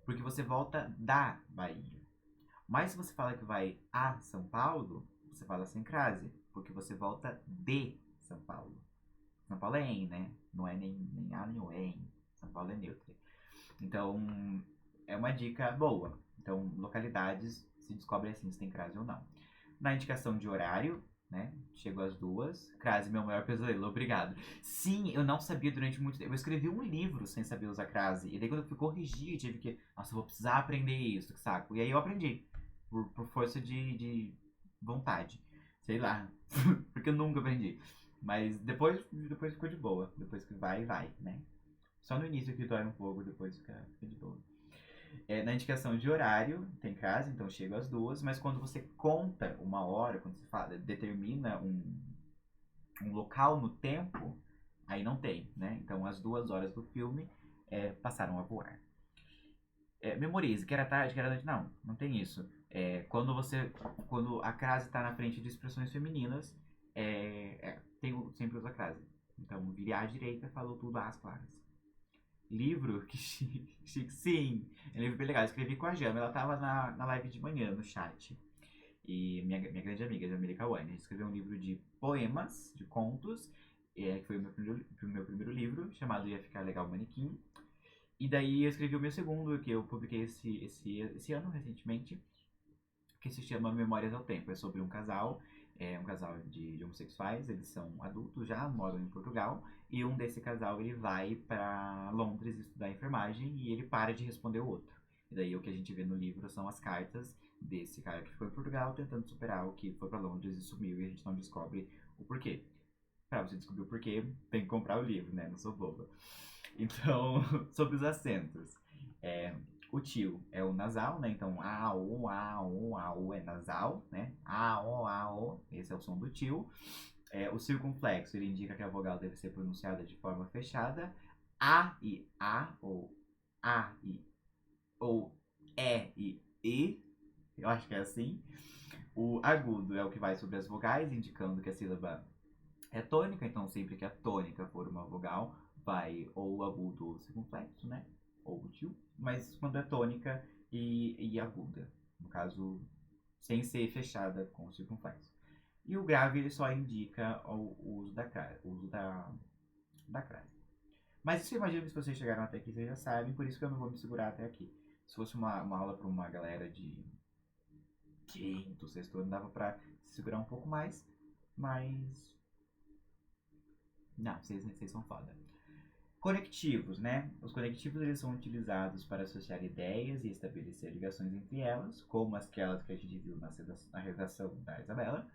Porque você volta da Bahia. Mas se você fala que vai a São Paulo, você fala sem crase, porque você volta de São Paulo. São Paulo é em, né? Não é nem a nem o em. São Paulo é neutro. Então, é uma dica boa. Então, localidades se descobre assim se tem crase ou não. Na indicação de horário, né? Chegou às 2. Crase, meu maior pesadelo, obrigado. Sim, eu não sabia durante muito tempo. Eu escrevi um livro sem saber usar crase. E daí quando eu fui corrigir, eu tive que. Nossa, eu vou precisar aprender isso, que saco. E aí eu aprendi. Por força de vontade. Sei lá. Porque eu nunca aprendi. Mas depois ficou de boa. Depois que vai, né? Só no início que dói um pouco, depois fica de boa. Na indicação de horário, tem crase, então chega às 2, mas quando você conta uma hora, quando você fala, determina um local no tempo, aí não tem, né? Então as 2 horas do filme passaram a voar. Memorize, que era tarde, que era noite. Não, não tem isso. Quando a crase está na frente de expressões femininas, sempre usa crase. Então, vire à direita, falou tudo às claras. Livro, que chique, chique, sim, é um livro bem legal. Eu escrevi com a Jama, ela tava na live de manhã, no chat. E minha grande amiga, Jamila Kawane, a gente escreveu um livro de poemas, de contos, que foi o meu primeiro livro, chamado Ia Ficar Legal Manequim. E daí eu escrevi o meu segundo, que eu publiquei esse ano, recentemente, que se chama Memórias ao Tempo. É sobre um casal de homossexuais, eles são adultos já, moram em Portugal, e um desse casal ele vai para Londres estudar enfermagem e ele para de responder o outro. E daí o que a gente vê no livro são as cartas desse cara que ficou em Portugal tentando superar o que foi para Londres e sumiu e a gente não descobre o porquê. Pra você descobrir o porquê, tem que comprar o livro, né? Não sou boba. Então, sobre os acentos. É, o tio é o nasal, né? Então, a, o é nasal, né? A, o, esse é o som do tio. O circunflexo, ele indica que a vogal deve ser pronunciada de forma fechada. A e A, ou A e ou e I, eu acho que é assim. O agudo é o que vai sobre as vogais, indicando que a sílaba é tônica, então sempre que a tônica for uma vogal, vai ou o agudo ou o circunflexo, né? Ou o tio. Mas quando é tônica e aguda, no caso, sem ser fechada com o circunflexo. E o grave ele só indica o uso da crase. Mas isso eu imagino que se vocês chegaram até aqui, vocês já sabem, por isso que eu não vou me segurar até aqui. Se fosse uma aula para uma galera de quinto, sexto ano, dava para se segurar um pouco mais, mas não, vocês são foda. Conectivos, né? Os conectivos eles são utilizados para associar ideias e estabelecer ligações entre elas, como aquelas que a gente viu na redação da Isabela.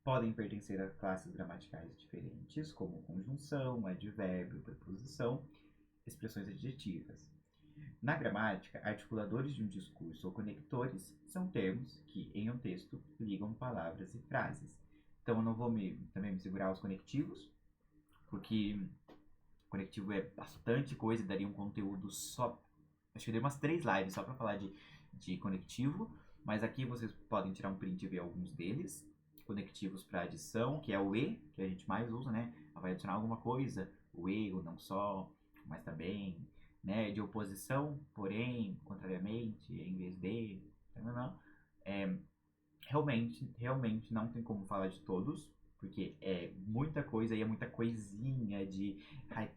Podem pertencer a classes gramaticais diferentes, como conjunção, advérbio, preposição, expressões adjetivas. Na gramática, articuladores de um discurso ou conectores são termos que, em um texto, ligam palavras e frases. Então, eu não vou também me segurar aos conectivos, porque conectivo é bastante coisa e daria um conteúdo só. Acho que daria umas 3 lives só para falar de conectivo, mas aqui vocês podem tirar um print e ver alguns deles. Conectivos para adição, que é o e, que a gente mais usa, né? Vai adicionar alguma coisa, o e, o não só, mas também, né? De oposição, porém, contrariamente, em vez de, não. Realmente não tem como falar de todos, porque é muita coisa e é muita coisinha de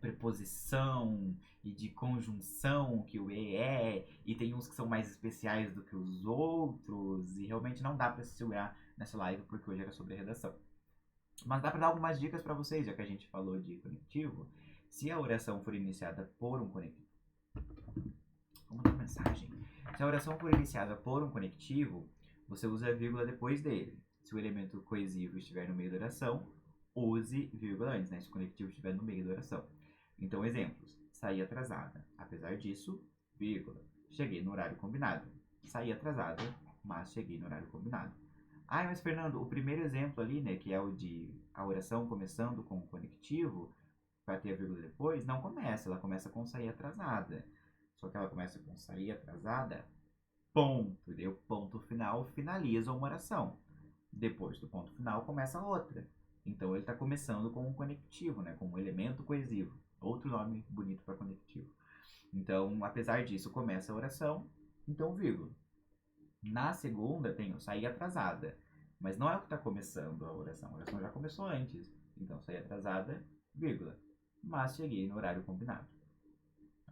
preposição e de conjunção que o E é, e tem uns que são mais especiais do que os outros, e realmente não dá para se segurar nessa live porque hoje era sobre redação. Mas dá para dar algumas dicas para vocês, já que a gente falou de conectivo. Se a oração for iniciada por um conectivo. Vamos dar mensagem. Se a oração for iniciada por um conectivo, você usa a vírgula depois dele. Se o elemento coesivo estiver no meio da oração, use vírgula antes, né? Se o conectivo estiver no meio da oração. Então, exemplos. Saí atrasada. Apesar disso, vírgula. Cheguei no horário combinado. Saí atrasada, mas cheguei no horário combinado. Ah, mas Fernando, o primeiro exemplo ali, né, que é o de a oração começando com o conectivo, para ter a vírgula depois, não começa. Ela começa com sair atrasada. Só que ela começa com sair atrasada, ponto. E o ponto final finaliza uma oração. Depois do ponto final começa outra. Então ele está começando com um conectivo, né? Com um elemento coesivo. Outro nome bonito para conectivo. Então, apesar disso, começa a oração, então vírgula. Na segunda tem o sair atrasada. Mas não é o que está começando a oração. A oração já começou antes. Então, sair atrasada, vírgula. Mas cheguei no horário combinado.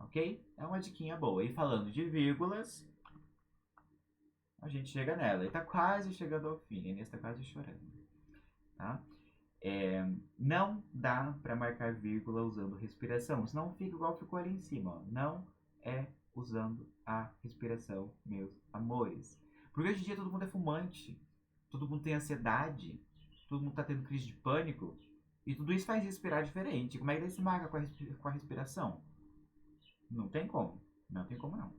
Ok? É uma diquinha boa. E falando de vírgulas, a gente chega nela. E tá quase chegando ao fim. A Inês tá quase chorando. Tá? Não dá para marcar vírgula usando respiração. Senão fica igual ficou ali em cima. Ó. Não é usando a respiração, meus amores. Porque hoje em dia todo mundo é fumante. Todo mundo tem ansiedade. Todo mundo tá tendo crise de pânico. E tudo isso faz respirar diferente. Como é que daí se marca com a respiração? Não tem como. Não tem como não.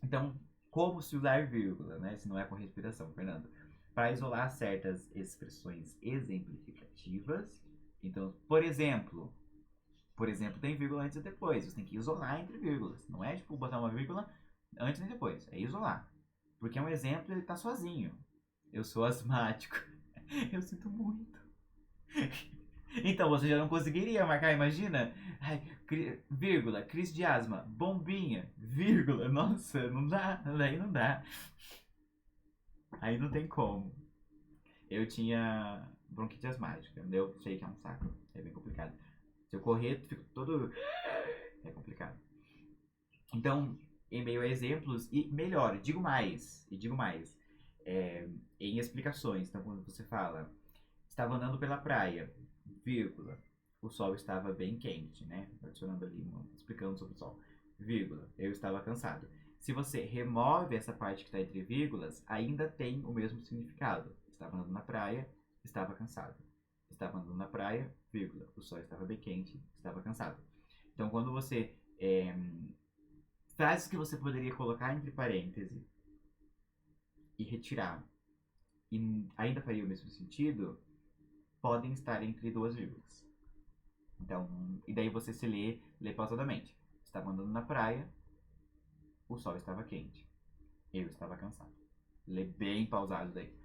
Então, como se usar vírgula, né? Se não é com respiração, Fernando. Para isolar certas expressões exemplificativas. Então, por exemplo, tem vírgula antes e depois. Você tem que isolar entre vírgulas. Não é tipo botar uma vírgula antes e depois. É isolar. Porque é um exemplo, ele tá sozinho. Eu sou asmático. Eu sinto muito. Então você já não conseguiria marcar, imagina? Ai, vírgula, crise de asma, bombinha, vírgula, nossa, não dá, daí não dá. Aí não tem como. Eu tinha bronquite asmática, eu sei que é um saco, é bem complicado. Se eu correr, fico todo... É complicado. Então, em meio a exemplos, e melhor, digo mais, em explicações. Então, quando você fala, estava andando pela praia, vírgula, o sol estava bem quente, né? Adicionando ali, explicando sobre o sol, vírgula, eu estava cansado. Se você remove essa parte que está entre vírgulas, ainda tem o mesmo significado. Estava andando na praia, estava cansado. Estava andando na praia, vírgula, o sol estava bem quente, estava cansado. Então, quando você... frases que você poderia colocar entre parênteses e retirar, e ainda faria o mesmo sentido, podem estar entre duas vírgulas. Então, e daí você se lê pausadamente. Estava andando na praia, o sol estava quente. Eu estava cansado. Lê bem pausado daí.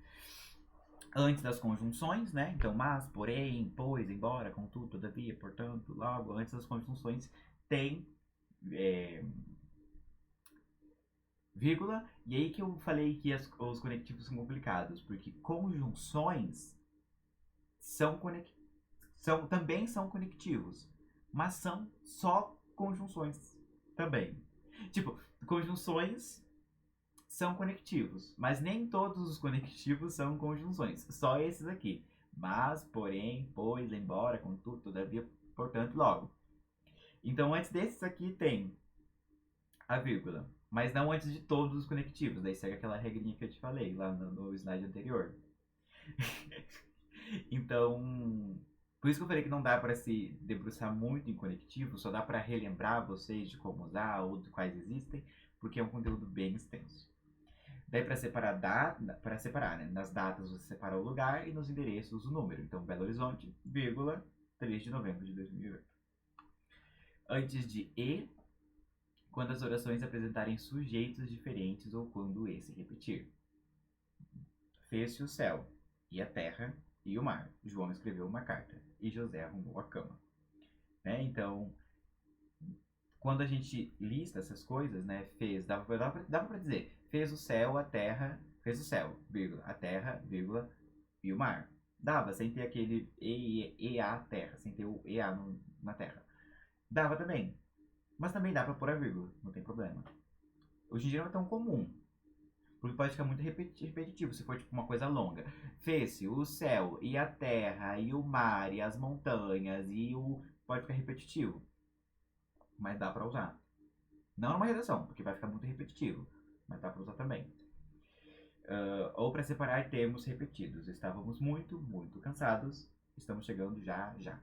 Antes das conjunções, né? Então, mas, porém, pois, embora, contudo, todavia, portanto, logo, antes das conjunções, tem vírgula. E aí que eu falei que os conectivos são complicados, porque conjunções também são conectivos, mas são só conjunções também. Tipo, conjunções são conectivos, mas nem todos os conectivos são conjunções, só esses aqui. Mas, porém, pois, embora, contudo, todavia, portanto, logo. Então, antes desses aqui tem a vírgula, mas não antes de todos os conectivos. Daí segue aquela regrinha que eu te falei lá no slide anterior. Então, Por isso que eu falei que não dá para se debruçar muito em conectivo, só dá para relembrar vocês de como usar ou de quais existem, porque é um conteúdo bem extenso. Daí para separar, né? Nas datas você separa o lugar e nos endereços o número. Então, Belo Horizonte, vírgula, 3 de novembro de 2008. Antes de e, quando as orações apresentarem sujeitos diferentes ou quando esse repetir. Fez-se o céu, e a terra, e o mar. João escreveu uma carta, e José arrumou a cama. Né? Então, quando a gente lista essas coisas, né? Dava pra dizer, fez o céu, a terra, fez o céu, vírgula, a terra, vírgula, e o mar. Dava, sem ter aquele a terra, sem ter o EA na terra. Dava também. Mas também dá pra pôr a vírgula, não tem problema. Hoje em dia não é tão comum, porque pode ficar muito repetitivo se for tipo uma coisa longa. Fez-se o céu, e a terra, e o mar, e as montanhas, e o. Pode ficar repetitivo. Mas dá pra usar. Não numa redação, porque vai ficar muito repetitivo. Mas dá pra usar também. Ou para separar termos repetidos. Estávamos muito, muito cansados. Estamos chegando já, já.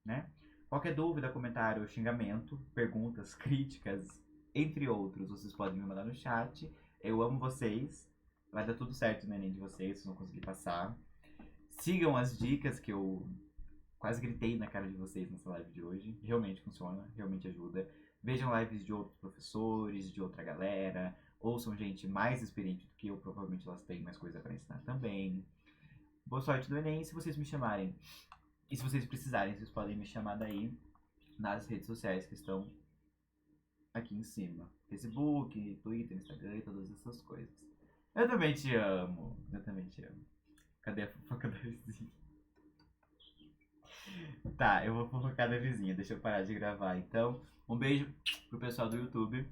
Né? Qualquer dúvida, comentário, xingamento, perguntas, críticas, entre outros, vocês podem me mandar no chat. Eu amo vocês. Vai dar tudo certo no Enem de vocês, vocês vão conseguir passar. Sigam as dicas que eu quase gritei na cara de vocês nessa live de hoje. Realmente funciona, realmente ajuda. Vejam lives de outros professores, de outra galera. Ouçam gente mais experiente do que eu, provavelmente elas têm mais coisa para ensinar também. Boa sorte no Enem, se vocês me chamarem. E se vocês precisarem, vocês podem me chamar daí nas redes sociais que estão aqui em cima. Facebook, Twitter, Instagram e todas essas coisas. Eu também te amo. Eu também te amo. Cadê a fofoca da vizinha? Tá, eu vou fofocar da vizinha. Deixa eu parar de gravar. Então, um beijo pro pessoal do YouTube.